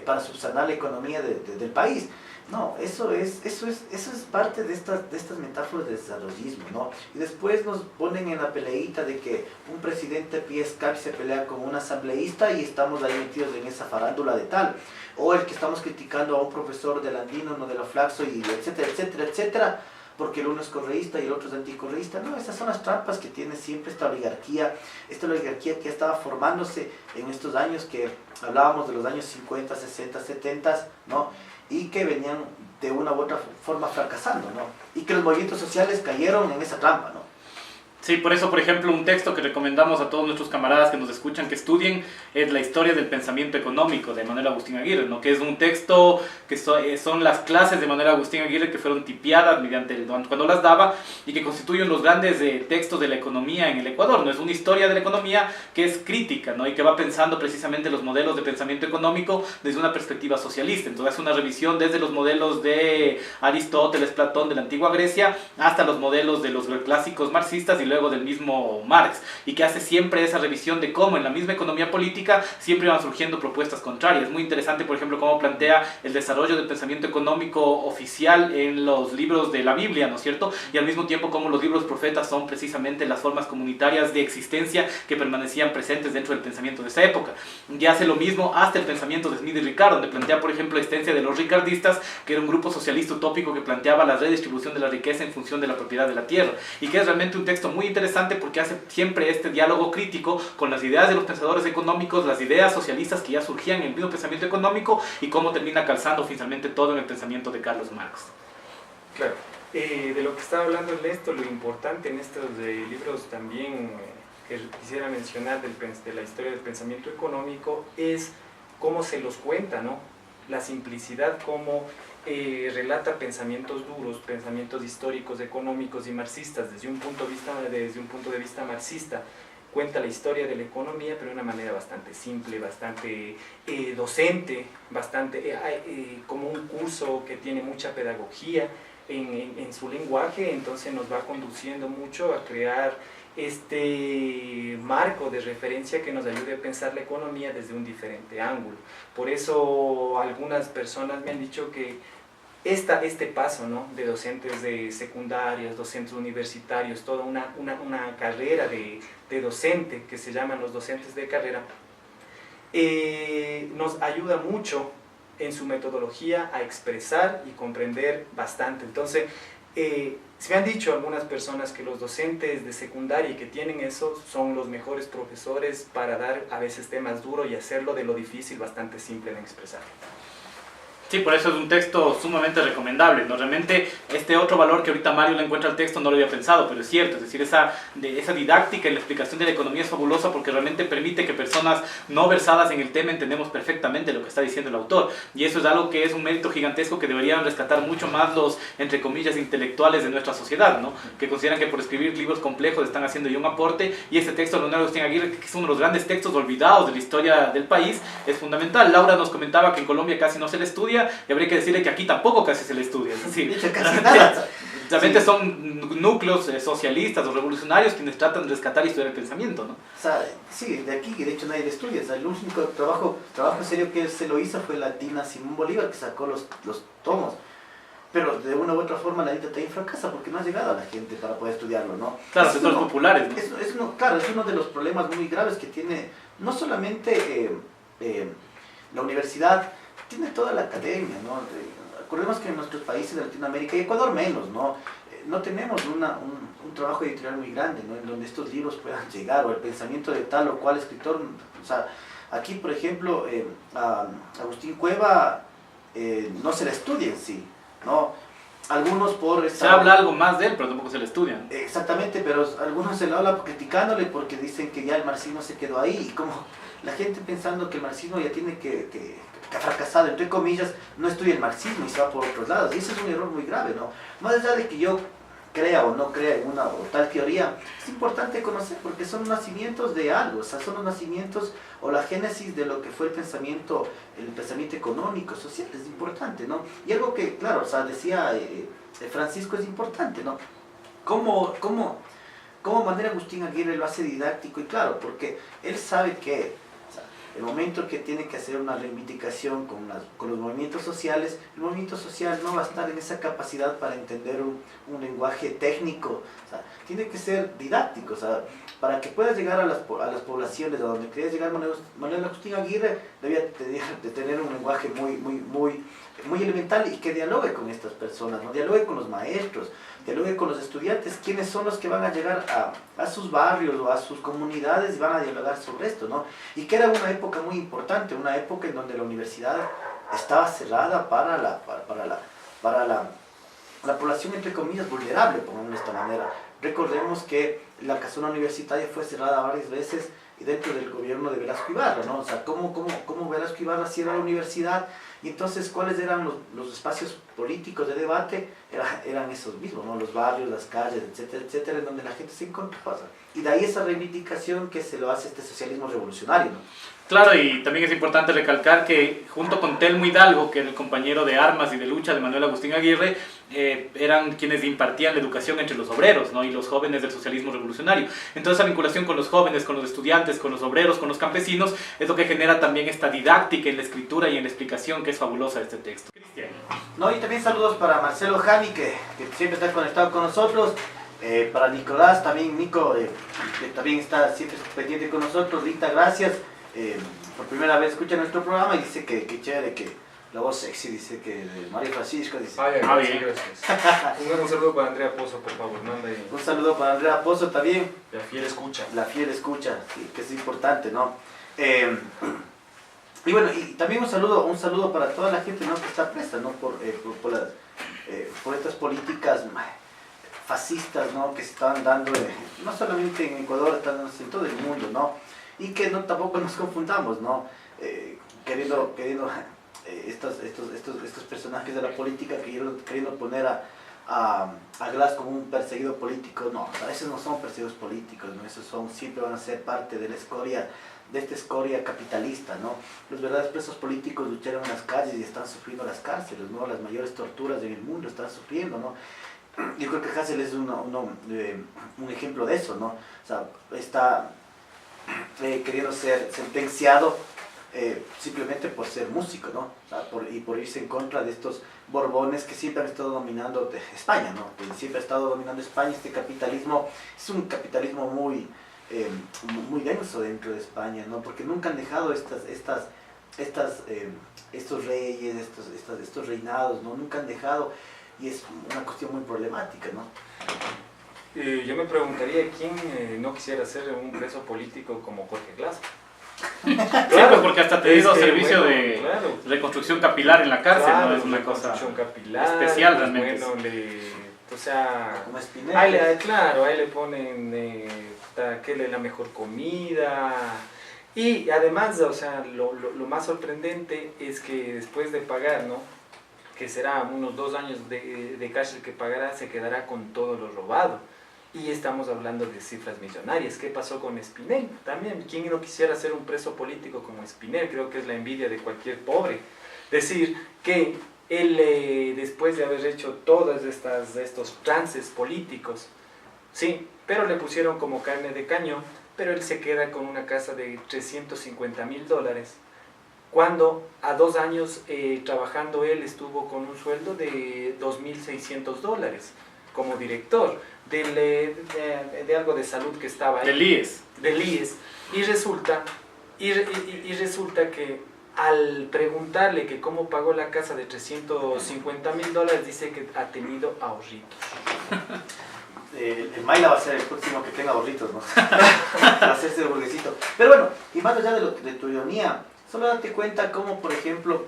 para subsanar la economía del país. No, eso es parte de estas metáforas de desarrollismo, ¿no? Y después nos ponen en la peleita de que un presidente pide Skype se pelea con un asambleísta y estamos ahí metidos en esa farándula de tal. O el que estamos criticando a un profesor del Andino, no de la Flaxo, y etcétera, etcétera, etcétera, porque el uno es correísta y el otro es anticorreísta. No, esas son las trampas que tiene siempre esta oligarquía que estaba formándose en estos años que hablábamos de los años 50, 60, 70, ¿no? Y que venían de una u otra forma fracasando, ¿no? Y que los movimientos sociales cayeron en esa trampa, ¿no? Sí, por eso, por ejemplo, un texto que recomendamos a todos nuestros camaradas que nos escuchan que estudien es La historia del pensamiento económico de Manuel Agustín Aguirre, ¿no? Que es un texto que son las clases de Manuel Agustín Aguirre que fueron tipiadas cuando las daba y que constituyen los grandes textos de la economía en el Ecuador, ¿no? Es una historia de la economía que es crítica, ¿no? Y que va pensando precisamente los modelos de pensamiento económico desde una perspectiva socialista. Entonces es una revisión desde los modelos de Aristóteles, Platón, de la antigua Grecia, hasta los modelos de los clásicos marxistas y luego del mismo Marx, y que hace siempre esa revisión de cómo en la misma economía política siempre van surgiendo propuestas contrarias. Muy interesante, por ejemplo, cómo plantea el desarrollo del pensamiento económico oficial en los libros de la Biblia, ¿no es cierto? Y al mismo tiempo cómo los libros profetas son precisamente las formas comunitarias de existencia que permanecían presentes dentro del pensamiento de esa época. Y hace lo mismo hasta el pensamiento de Smith y Ricard, donde plantea, por ejemplo, la existencia de los ricardistas, que era un grupo socialista utópico que planteaba la redistribución de la riqueza en función de la propiedad de la tierra, y que es realmente un texto muy interesante porque hace siempre este diálogo crítico con las ideas de los pensadores económicos, las ideas socialistas que ya surgían en el mismo pensamiento económico y cómo termina calzando finalmente todo en el pensamiento de Carlos Marx. Claro, de lo que estaba hablando Ernesto, lo importante en estos libros también que quisiera mencionar de la historia del pensamiento económico es cómo se los cuenta, ¿no? La simplicidad, cómo relata pensamientos duros, pensamientos históricos, económicos y marxistas desde un punto de vista marxista. Cuenta la historia de la economía, pero de una manera bastante simple, bastante docente, bastante como un curso que tiene mucha pedagogía en su lenguaje. Entonces nos va conduciendo mucho a crear este marco de referencia que nos ayude a pensar la economía desde un diferente ángulo. Por eso algunas personas me han dicho que este paso, ¿no?, de docentes de secundarias, docentes universitarios, toda una carrera de docente que se llaman los docentes de carrera, nos ayuda mucho en su metodología a expresar y comprender bastante. Entonces, se me han dicho algunas personas que los docentes de secundaria que tienen eso son los mejores profesores para dar a veces temas duros y hacerlo de lo difícil bastante simple de expresar. Sí, por eso es un texto sumamente recomendable, ¿no? Realmente este otro valor que ahorita Mario le encuentra al texto no lo había pensado, pero es cierto, es decir, esa didáctica en la explicación de la economía es fabulosa porque realmente permite que personas no versadas en el tema entendemos perfectamente lo que está diciendo el autor, y eso es algo que es un mérito gigantesco que deberían rescatar mucho más los, entre comillas, intelectuales de nuestra sociedad, ¿no? Que consideran que por escribir libros complejos están haciendo ya un aporte, y este texto de Manuel Agustín Aguirre, que es uno de los grandes textos olvidados de la historia del país, es fundamental. Laura nos comentaba que en Colombia casi no se le estudia, y habría que decirle que aquí tampoco casi se le estudia. Es decir, realmente Sí. son núcleos socialistas o revolucionarios quienes tratan de rescatar y estudiar el pensamiento, ¿no? O sea, sí, de aquí de hecho nadie le estudia. O sea, el único trabajo serio que se lo hizo fue la Tina Simón Bolívar, que sacó los tomos. Pero de una u otra forma la Dita también fracasa porque no ha llegado a la gente para poder estudiarlo, ¿no? Claro, sectores populares, ¿no? Claro, es uno de los problemas muy graves que tiene no solamente la universidad, tiene toda la academia, ¿no? Acordemos que en nuestros países de Latinoamérica, y Ecuador menos, ¿no? No tenemos un trabajo editorial muy grande, ¿no?, en donde estos libros puedan llegar, o el pensamiento de tal o cual escritor. O sea, aquí, por ejemplo, a Agustín Cueva no se le estudia en sí, ¿no? Algunos por... Se habla algo más de él, pero tampoco se le estudian. Exactamente, pero algunos se lo habla criticándole porque dicen que ya el marxismo se quedó ahí, y como la gente pensando que el marxismo ya tiene que ha fracasado, entre comillas, no estudia el marxismo y se va por otros lados, y ese es un error muy grave, ¿no? Más allá de que yo crea o no crea en una o tal teoría, es importante conocer porque son los nacimientos de algo, o sea, son los nacimientos o la génesis de lo que fue el pensamiento económico, social, es importante, ¿no? Y algo que, claro, o sea, decía Francisco, es importante, ¿no? ¿Cómo Manuel Agustín Aguirre lo hace didáctico? Y claro, porque él sabe que el momento que tiene que hacer una reivindicación con los movimientos sociales, el movimiento social no va a estar en esa capacidad para entender un lenguaje técnico, o sea, tiene que ser didáctico, o sea, para que puedas llegar a las poblaciones a donde quería llegar Manuel Agustín Aguirre, debía de tener un lenguaje muy elemental y que dialogue con estas personas, ¿no? Dialogue con los maestros, dialogue con los estudiantes, quienes son los que van a llegar a sus barrios o a sus comunidades y van a dialogar sobre esto, ¿no? Y que era una época muy importante, una época en donde la universidad estaba cerrada para la población, entre comillas, vulnerable, pongamos de esta manera. Recordemos que la casona universitaria fue cerrada varias veces y dentro del gobierno de Velasco Ibarra, ¿no? O sea, cómo Velasco Ibarra cierra la universidad y entonces cuáles eran los espacios políticos de debate, eran esos mismos, ¿no? Los barrios, las calles, etcétera, etcétera, en donde la gente se encontraba. Y de ahí esa reivindicación que se lo hace este socialismo revolucionario, ¿no? Claro, y también es importante recalcar que junto con Telmo Hidalgo, que era el compañero de armas y de lucha de Manuel Agustín Aguirre, eran quienes impartían la educación entre los obreros, ¿no? Y los jóvenes del socialismo revolucionario. Entonces esa vinculación con los jóvenes, con los estudiantes, con los obreros, con los campesinos, es lo que genera también esta didáctica en la escritura y en la explicación que es fabulosa de este texto. Cristian. No, y también saludos para Marcelo Jani, que siempre está conectado con nosotros. Para Nicolás, también Nico, que también está siempre pendiente con nosotros. Rita, gracias. Por primera vez escucha nuestro programa y dice que chévere, que la voz sexy, dice que de María Francisco, dice. Bien, gracias. Un saludo para Andrea Pozo, por favor, manda ahí. Un saludo para Andrea Pozo también. La fiel escucha. La fiel escucha, sí, que es importante, ¿no? Y bueno, y también un saludo para toda la gente, ¿no? Que está presa, ¿no? Por estas políticas fascistas, ¿no? Que se están dando, no solamente en Ecuador, están dándose en todo el mundo, ¿no? Y que tampoco nos confundamos, ¿no? Queriendo estos personajes de la política queriendo poner a Glass como un perseguido político. No, a veces no son perseguidos políticos, ¿no? Esos siempre van a ser parte de la escoria, de esta escoria capitalista, ¿no? Los verdaderos presos políticos lucharon en las calles y están sufriendo las cárceles, ¿no? Las mayores torturas en el mundo están sufriendo, ¿no? Yo creo que Hassel es un ejemplo de eso, ¿no? O sea, está queriendo ser sentenciado simplemente por ser músico, ¿no? O sea, por irse en contra de estos Borbones que siempre han estado dominando España, ¿no? Que siempre ha estado dominando España. Este capitalismo es un capitalismo muy denso dentro de España, ¿no? Porque nunca han dejado estos reyes, estos reinados, ¿no? Nunca han dejado, y es una cuestión muy problemática, ¿no? Yo me preguntaría quién no quisiera ser un preso político como Jorge Glass. Claro, porque hasta te dio servicio bueno, de claro. reconstrucción capilar en la cárcel, Claro, ¿no? Es una cosa capilar, especial realmente. Bueno, o sea, como Spinetta. ahí le ponen que es la mejor comida. Y además, o sea, lo más sorprendente es que después de pagar, ¿no? Que será unos 2 años de cárcel que pagará, se quedará con todo lo robado. Y estamos hablando de cifras millonarias. ¿Qué pasó con Spinel? También, ¿quién no quisiera ser un preso político como Spinel? Creo que es la envidia de cualquier pobre. Decir que él, después de haber hecho todos estos trances políticos, sí, pero le pusieron como carne de cañón, pero él se queda con una casa de $350,000, cuando a 2 años trabajando él estuvo con un sueldo de $2,600 como director de algo de salud que estaba ahí. del IES. Del IES. Y resulta que al preguntarle que cómo pagó la casa de $350,000, dice que ha tenido ahorritos. El Mayla va a ser el próximo que tenga ahorritos, ¿no? Va a hacerse el burguesito. Pero bueno, y más allá de tu ironía, solo date cuenta cómo, por ejemplo,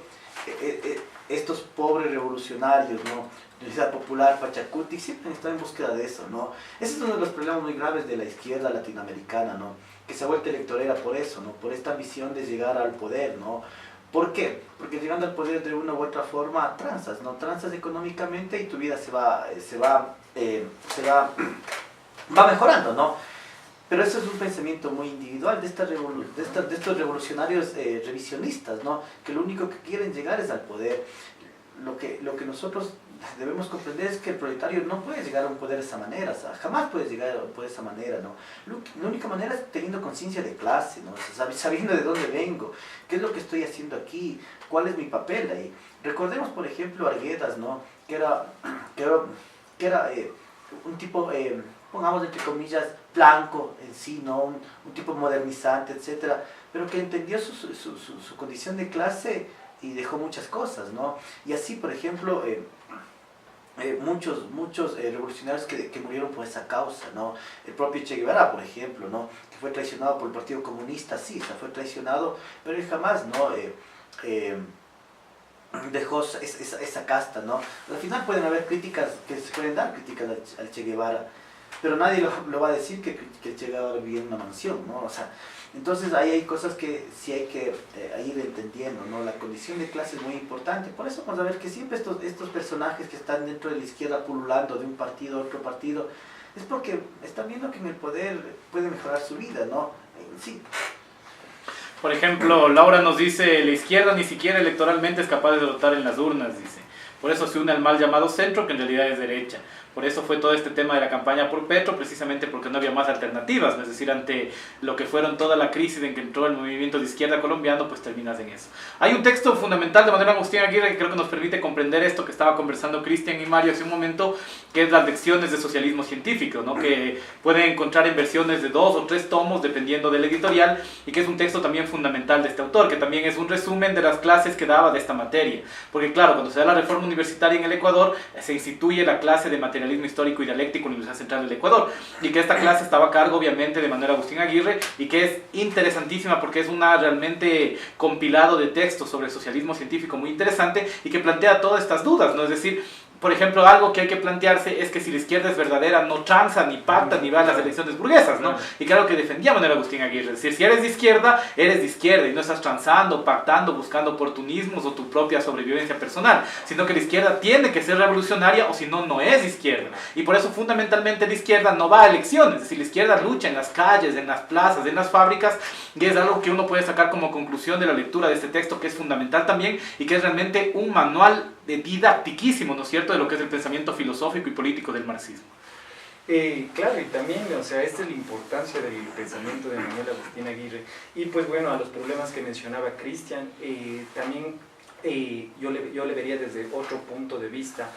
estos pobres revolucionarios, ¿no? Universidad Popular, Pachacuti, siempre están en búsqueda de eso, ¿no? Ese es uno de los problemas muy graves de la izquierda latinoamericana, ¿no? Que se ha vuelto electorera por eso, ¿no? Por esta ambición de llegar al poder, ¿no? ¿Por qué? Porque llegando al poder de una u otra forma transas, ¿no? Transas económicamente y tu vida va mejorando, ¿no? Pero eso es un pensamiento muy individual de estos revolucionarios revisionistas, ¿no? Que lo único que quieren llegar es al poder. Lo que nosotros debemos comprender es que el proletario no puede llegar a un poder de esa manera, o sea, jamás puede llegar a un poder de esa manera, ¿no? La única manera es teniendo conciencia de clase, ¿no? O sea, sabiendo de dónde vengo, qué es lo que estoy haciendo aquí, cuál es mi papel ahí. Recordemos, por ejemplo, Arguedas, ¿no? Que era un tipo, pongamos entre comillas, blanco en sí, ¿no? Un tipo modernizante, etcétera, pero que entendió su condición de clase y dejó muchas cosas, ¿no? Y así, por ejemplo, muchos revolucionarios que murieron por esa causa, ¿no? El propio Che Guevara, por ejemplo, ¿no? Que fue traicionado por el Partido Comunista, sí, o sea, fue traicionado, pero él jamás, ¿no? Dejó esa casta, ¿no? Al final pueden haber críticas, que se pueden dar críticas al Che Guevara, pero nadie lo va a decir que el Che Guevara vivía en una mansión, ¿no? O sea, entonces ahí hay cosas que sí hay que ir entendiendo, ¿no? La condición de clase es muy importante. Por eso vamos a ver que siempre estos personajes que están dentro de la izquierda pululando de un partido a otro partido, es porque están viendo que en el poder puede mejorar su vida, ¿no? Sí. Por ejemplo, Laura nos dice, la izquierda ni siquiera electoralmente es capaz de derrotar en las urnas, dice. Por eso se une al mal llamado centro, que en realidad es derecha. Por eso fue todo este tema de la campaña por Petro, precisamente porque no había más alternativas. Es decir, ante lo que fueron toda la crisis en que entró el movimiento de izquierda colombiano, pues terminas en eso. Hay un texto fundamental de Manuel Agustín Aguirre que creo que nos permite comprender esto que estaba conversando Cristian y Mario hace un momento, que es las lecciones de socialismo científico, ¿no? Que pueden encontrar en versiones de 2 o 3 tomos, dependiendo del editorial, y que es un texto también fundamental de este autor, que también es un resumen de las clases que daba de esta materia. Porque claro, cuando se da la reforma universitaria en el Ecuador, se instituye la clase de materialismo histórico y dialéctico en la Universidad Central del Ecuador, y que esta clase estaba a cargo obviamente de Manuel Agustín Aguirre, y que es interesantísima porque es una realmente compilado de textos sobre el socialismo científico muy interesante, y que plantea todas estas dudas, ¿no? Es decir, por ejemplo, algo que hay que plantearse es que si la izquierda es verdadera, no tranza, ni pacta, ni va a las elecciones burguesas, ¿no? Y claro que defendía Manuel Agustín Aguirre. Es decir, si eres de izquierda y no estás transando, pactando, buscando oportunismos o tu propia sobrevivencia personal, sino que la izquierda tiene que ser revolucionaria o si no, no es izquierda. Y por eso fundamentalmente la izquierda no va a elecciones, es decir, la izquierda lucha en las calles, en las plazas, en las fábricas, y es algo que uno puede sacar como conclusión de la lectura de este texto, que es fundamental también y que es realmente un manual didáctiquísimo, ¿no es cierto?, de lo que es el pensamiento filosófico y político del marxismo. Claro, y también, o sea, esta es la importancia del pensamiento de Manuel Agustín Aguirre. Y pues bueno, a los problemas que mencionaba Cristian, también yo le vería desde otro punto de vista.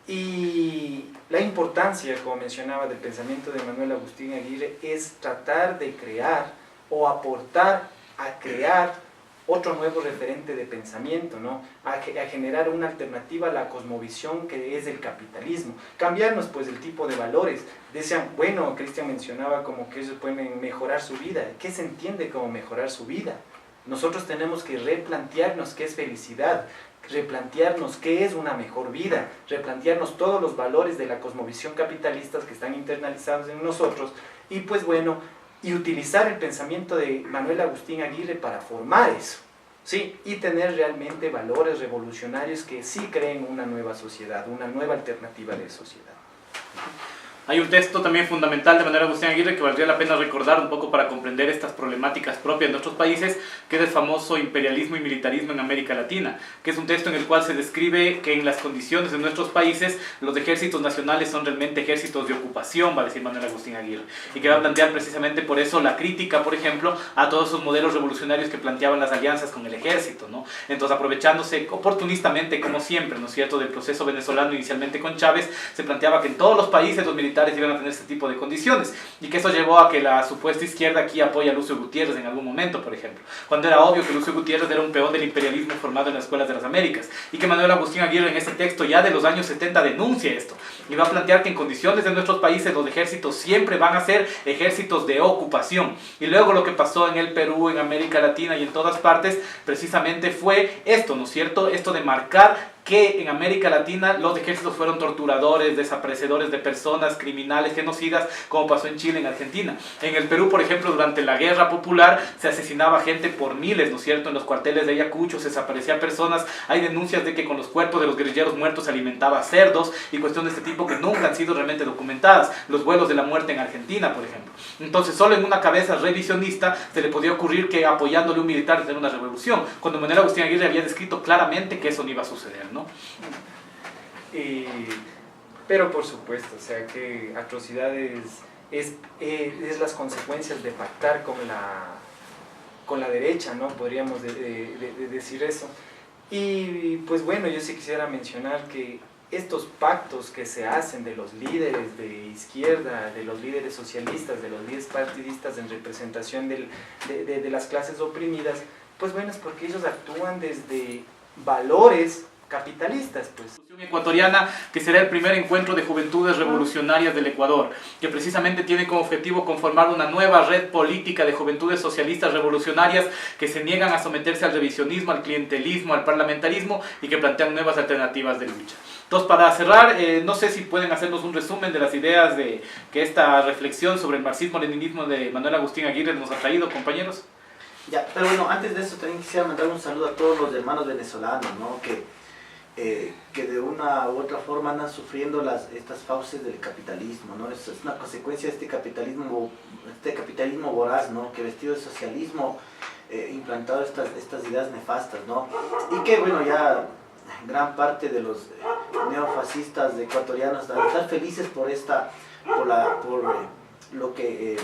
Y la importancia, como mencionaba, del pensamiento de Manuel Agustín Aguirre es tratar de crear o aportar a crear otro nuevo referente de pensamiento, ¿no? A generar una alternativa a la cosmovisión que es el capitalismo. Cambiarnos pues el tipo de valores. Decían, bueno, Cristian mencionaba como que ellos pueden mejorar su vida. ¿Qué se entiende como mejorar su vida? Nosotros tenemos que replantearnos qué es felicidad, replantearnos qué es una mejor vida, replantearnos todos los valores de la cosmovisión capitalista que están internalizados en nosotros y pues bueno, y utilizar el pensamiento de Manuel Agustín Aguirre para formar eso, ¿sí? Y tener realmente valores revolucionarios que sí creen una nueva sociedad, una nueva alternativa de sociedad. Hay un texto también fundamental de Manuel Agustín Aguirre que valdría la pena recordar un poco para comprender estas problemáticas propias de otros países, que es el famoso imperialismo y militarismo en América Latina, que es un texto en el cual se describe que en las condiciones de nuestros países los ejércitos nacionales son realmente ejércitos de ocupación, va a decir Manuel Agustín Aguirre, y que va a plantear precisamente por eso la crítica, por ejemplo, a todos esos modelos revolucionarios que planteaban las alianzas con el ejército, ¿no? Entonces, aprovechándose oportunistamente, como siempre, ¿no es cierto?, del proceso venezolano inicialmente con Chávez, se planteaba que en todos los países los militares iban a tener este tipo de condiciones y que eso llevó a que la supuesta izquierda aquí apoya a Lucio Gutiérrez en algún momento, por ejemplo, cuando era obvio que Lucio Gutiérrez era un peón del imperialismo formado en las escuelas de las Américas y que Manuel Agustín Aguirre en ese texto ya de los años 70 denuncia esto y va a plantear que en condiciones de nuestros países los ejércitos siempre van a ser ejércitos de ocupación. Y luego lo que pasó en el Perú, en América Latina y en todas partes precisamente fue esto, ¿no es cierto?, esto de marcar que en América Latina los ejércitos fueron torturadores, desaparecedores de personas, criminales, genocidas, como pasó en Chile, en Argentina. En el Perú, por ejemplo, durante la Guerra Popular se asesinaba gente por miles, ¿no es cierto? En los cuarteles de Ayacucho se desaparecían personas. Hay denuncias de que con los cuerpos de los guerrilleros muertos se alimentaba cerdos y cuestiones de este tipo que nunca han sido realmente documentadas. Los vuelos de la muerte en Argentina, por ejemplo. Entonces, solo en una cabeza revisionista se le podía ocurrir que apoyándole a un militar tener una revolución, cuando Manuel Agustín Aguirre había descrito claramente que eso no iba a suceder, ¿no? Pero por supuesto, o sea que atrocidades es las consecuencias de pactar con la derecha, ¿no? Podríamos decir eso. Y pues bueno, yo sí quisiera mencionar que estos pactos que se hacen de los líderes de izquierda, de los líderes socialistas, de los líderes partidistas en representación de las clases oprimidas, pues bueno, es porque ellos actúan desde valores capitalistas, pues. Ecuatoriana, que será el primer encuentro de juventudes revolucionarias del Ecuador, que precisamente tiene como objetivo conformar una nueva red política de juventudes socialistas revolucionarias que se niegan a someterse al revisionismo, al clientelismo, al parlamentarismo y que plantean nuevas alternativas de lucha. Entonces, para cerrar, no sé si pueden hacernos un resumen de las ideas de que esta reflexión sobre el marxismo-leninismo de Manuel Agustín Aguirre nos ha traído, compañeros. Ya, pero bueno, antes de eso también quisiera mandar un saludo a todos los hermanos venezolanos, ¿no? Que de una u otra forma andan sufriendo estas fauces del capitalismo, ¿no? Es una consecuencia de este capitalismo voraz, ¿no? Que vestido de socialismo implantado estas ideas nefastas, ¿no? Y que bueno, ya gran parte de los neofascistas ecuatorianos al estar felices por lo que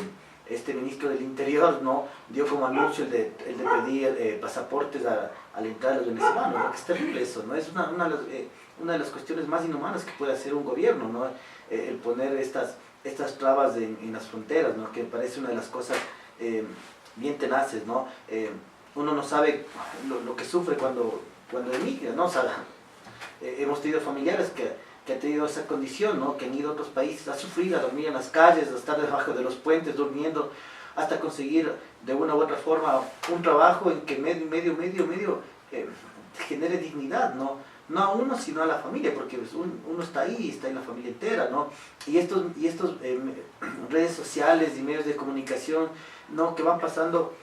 este ministro del Interior, ¿no? Dio como anuncio el de pedir pasaportes a la entrada de los venezolanos, ¿no? Que es terrible eso, ¿no? Es una de las cuestiones más inhumanas que puede hacer un gobierno, ¿no? El poner estas trabas en las fronteras, ¿no? Que me parece una de las cosas bien tenaces, ¿no? Uno no sabe lo que sufre cuando emigra, ¿no? O sea, hemos tenido familiares que han tenido esa condición, ¿no? Que han ido a otros países a sufrir, a dormir en las calles, a estar debajo de los puentes durmiendo, hasta conseguir de una u otra forma un trabajo en que medio genere dignidad, ¿no? No a uno, sino a la familia, porque pues, uno está ahí, está en la familia entera, ¿no? Y estos redes sociales y medios de comunicación, ¿no? Que van pasando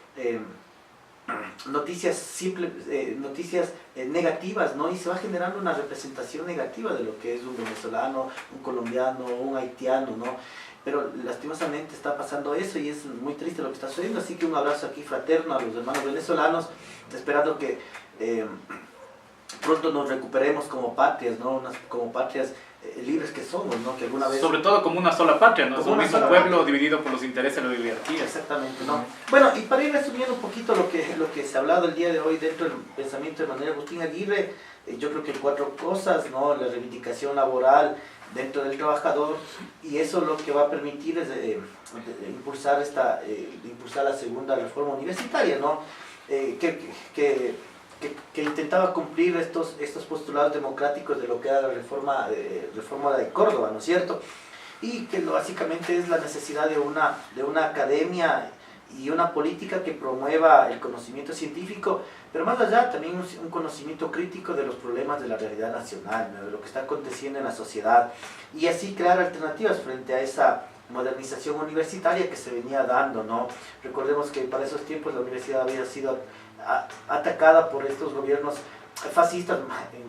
noticias simples, noticias negativas, ¿no? Y se va generando una representación negativa de lo que es un venezolano, un colombiano, un haitiano, ¿no? Pero lastimosamente está pasando eso y es muy triste lo que está sucediendo, así que un abrazo aquí fraterno a los hermanos venezolanos, esperando que pronto nos recuperemos como patrias, ¿no? Como patrias libres que somos, ¿no? Que alguna vez... Sobre todo como una sola patria, ¿no? Es un mismo pueblo patria dividido por los intereses de la oligarquía. Exactamente, ¿no? Bueno, y para ir resumiendo un poquito lo que se ha hablado el día de hoy dentro del pensamiento de Manuel Agustín Aguirre, yo creo que 4 cosas, ¿no? La reivindicación laboral dentro del trabajador, y eso lo que va a permitir es impulsar la segunda reforma universitaria, ¿no? Que intentaba cumplir estos postulados democráticos de lo que era la reforma de Córdoba, ¿no es cierto? Y que básicamente es la necesidad de una academia y una política que promueva el conocimiento científico, pero más allá también un conocimiento crítico de los problemas de la realidad nacional, ¿no? De lo que está aconteciendo en la sociedad, y así crear alternativas frente a esa modernización universitaria que se venía dando, ¿no? Recordemos que para esos tiempos la universidad había sido atacada por estos gobiernos fascistas,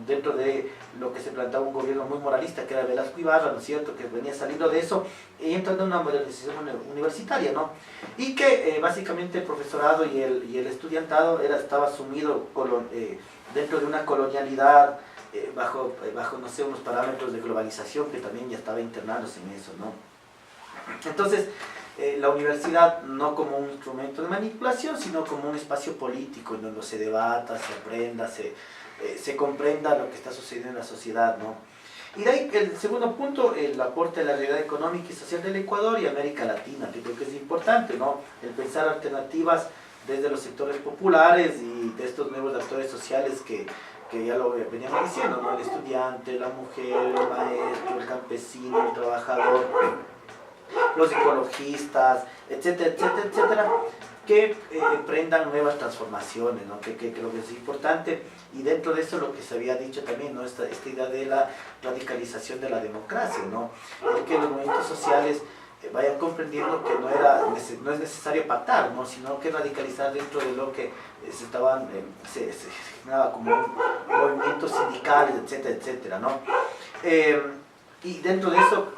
dentro de lo que se planteaba un gobierno muy moralista que era Velasco Ibarra, ¿no es cierto?, que venía saliendo de eso y entrando en una modernización universitaria, ¿no? Y que básicamente el profesorado y el estudiantado estaba sumido dentro de una colonialidad bajo, no sé, unos parámetros de globalización que también ya estaba internándose en eso, ¿no? Entonces, la universidad no como un instrumento de manipulación, sino como un espacio político en donde se debata, se aprenda, se comprenda lo que está sucediendo en la sociedad, ¿no? Y de ahí el segundo punto, el aporte a la realidad económica y social del Ecuador y América Latina, que creo que es importante, ¿no? El pensar alternativas desde los sectores populares y de estos nuevos actores sociales que ya lo veníamos diciendo, ¿no? El estudiante, la mujer, el maestro, el campesino, el trabajador, los ecologistas, etcétera, etcétera, etcétera, que emprendan nuevas transformaciones, ¿no? Que creo que es importante, y dentro de eso lo que se había dicho también, ¿no? Esta idea de la radicalización de la democracia, ¿no? Que los movimientos sociales vayan comprendiendo que no es necesario pactar, ¿no? Sino que radicalizar dentro de lo que se generaba como movimientos sindicales, etcétera, etcétera, ¿no? Y dentro de eso,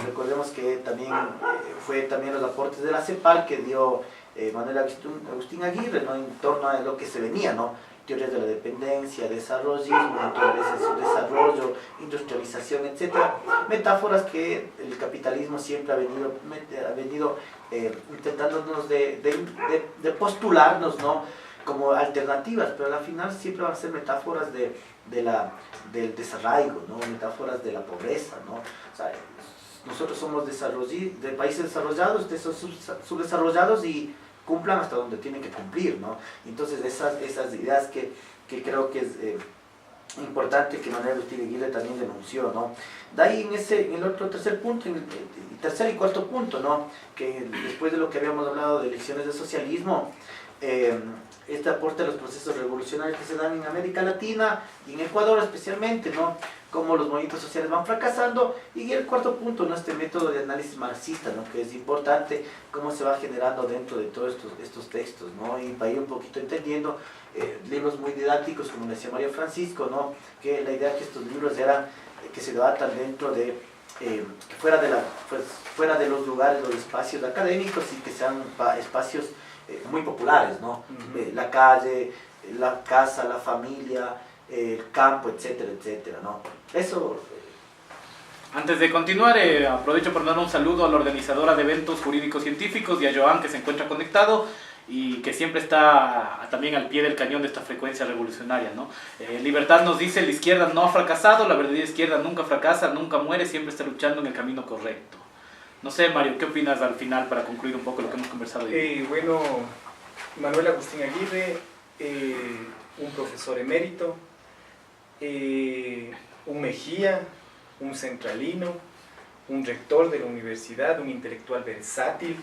recordemos que también fue también los aportes de la CEPAL que dio Manuel Agustín Aguirre, ¿no? En torno a lo que se venía, ¿no? Teorías de la dependencia, desarrollismo, naturaleza de su desarrollo, industrialización, etc. Metáforas que el capitalismo siempre ha venido intentándonos de postularnos, ¿no? Como alternativas, pero al final siempre van a ser metáforas del desarraigo, ¿no? Metáforas de la pobreza, ¿no? O sea, nosotros somos de países desarrollados, de esos subdesarrollados, y cumplan hasta donde tienen que cumplir, ¿no? Entonces esas ideas que creo que es importante que Manuel Agustín Aguirre también denunció, ¿no? De ahí en el otro tercer punto, en el tercer y cuarto punto, ¿no? Que después de lo que habíamos hablado de lecciones de socialismo, este aporte a los procesos revolucionarios que se dan en América Latina y en Ecuador especialmente, ¿no? Cómo los movimientos sociales van fracasando, y el cuarto punto, ¿no? Este método de análisis marxista, ¿no? Que es importante, cómo se va generando dentro de todos estos textos, ¿no? Y para ir un poquito entendiendo, libros muy didácticos, como decía Mario Francisco, ¿no? Que la idea que estos libros eran que se debatan dentro de que fuera de los lugares, los espacios académicos, y que sean espacios muy populares, ¿no? La calle, la casa, la familia, el campo, etcétera, etcétera, ¿no? Eso. Antes de continuar, aprovecho para dar un saludo a la organizadora de eventos jurídicos científicos y a Joan, que se encuentra conectado y que siempre está también al pie del cañón de esta frecuencia revolucionaria, ¿no? Libertad nos dice: la izquierda no ha fracasado, la verdadera izquierda nunca fracasa, nunca muere, siempre está luchando en el camino correcto. No sé, Mario, ¿qué opinas al final para concluir un poco lo que hemos conversado hoy? Bueno, Manuel Agustín Aguirre, un profesor emérito, un Mejía, un centralino, un rector de la universidad, un intelectual versátil,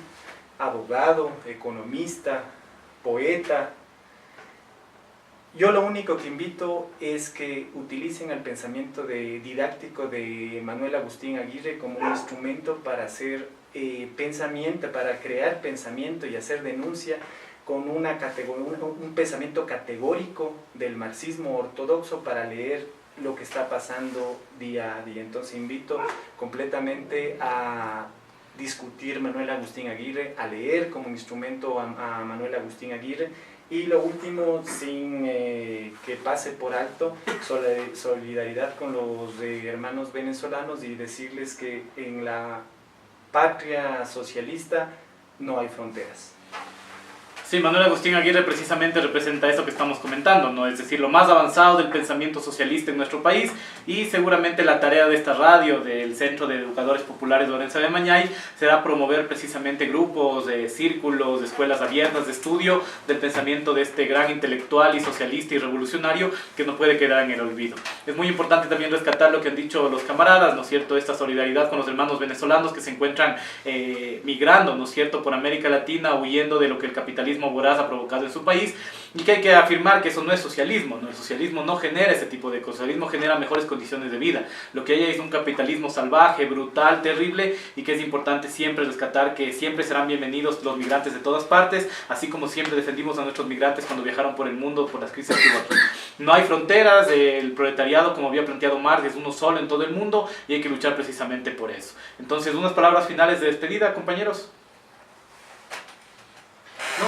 abogado, economista, poeta. Yo lo único que invito es que utilicen el pensamiento didáctico de Manuel Agustín Aguirre como un instrumento para hacer pensamiento, para crear pensamiento y hacer denuncia con un pensamiento categórico del marxismo ortodoxo para leer lo que está pasando día a día. Entonces invito completamente a discutir Manuel Agustín Aguirre, a leer como instrumento a Manuel Agustín Aguirre. Y lo último, sin que pase por alto, solidaridad con los hermanos venezolanos, y decirles que en la patria socialista no hay fronteras. Sí, Manuel Agustín Aguirre precisamente representa eso que estamos comentando, ¿no? Es decir, lo más avanzado del pensamiento socialista en nuestro país, y seguramente la tarea de esta radio, del Centro de Educadores Populares Lorenzo de Mañay, será promover precisamente grupos, círculos, de escuelas abiertas de estudio del pensamiento de este gran intelectual y socialista y revolucionario que no puede quedar en el olvido. Es muy importante también rescatar lo que han dicho los camaradas, ¿no es cierto? Esta solidaridad con los hermanos venezolanos que se encuentran migrando, ¿no es cierto?, por América Latina, huyendo de lo que el capitalismo voraz ha provocado en su país, y que hay que afirmar que eso no es socialismo, ¿no? El socialismo no genera ese tipo de cosas, el socialismo genera mejores condiciones de vida. Lo que hay es un capitalismo salvaje, brutal, terrible, y que es importante siempre rescatar que siempre serán bienvenidos los migrantes de todas partes, así como siempre defendimos a nuestros migrantes cuando viajaron por el mundo por las crisis que hubo aquí. No hay fronteras, el proletariado, como había planteado Marx, es uno solo en todo el mundo, y hay que luchar precisamente por eso. Entonces, unas palabras finales de despedida, compañeros. No,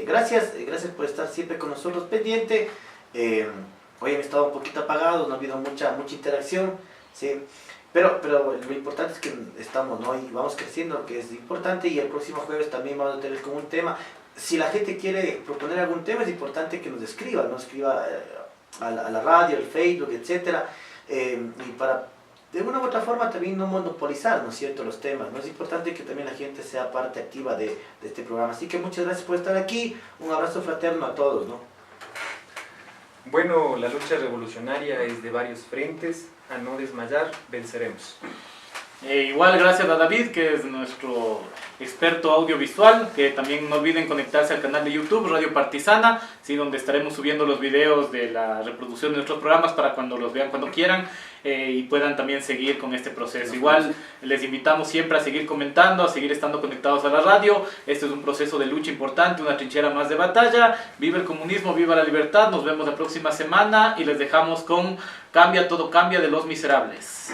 gracias por estar siempre con nosotros pendiente. Hoy han estado un poquito apagados, no ha habido mucha interacción, ¿sí? Pero lo importante es que estamos, ¿no? Y vamos creciendo, que es importante, y el próximo jueves también vamos a tener como un tema. Si la gente quiere proponer algún tema, es importante que nos escriba, ¿no? Escriba a la radio, al Facebook, etcétera, y para de una u otra forma también no monopolizar, ¿no es cierto?, los temas, ¿no? Es importante que también la gente sea parte activa de este programa. Así que muchas gracias por estar aquí, un abrazo fraterno a todos, ¿no? Bueno, la lucha revolucionaria es de varios frentes, a no desmayar, venceremos. Igual gracias a David, que es nuestro experto audiovisual, que también no olviden conectarse al canal de YouTube Radio Partisana, ¿sí? Donde estaremos subiendo los videos de la reproducción de nuestros programas para cuando los vean cuando quieran y puedan también seguir con este proceso. Igual les invitamos siempre a seguir comentando, a seguir estando conectados a la radio. Este es un proceso de lucha importante, una trinchera más de batalla. Viva el comunismo, viva la libertad. Nos vemos la próxima semana y les dejamos con Cambia, todo cambia de Los Miserables.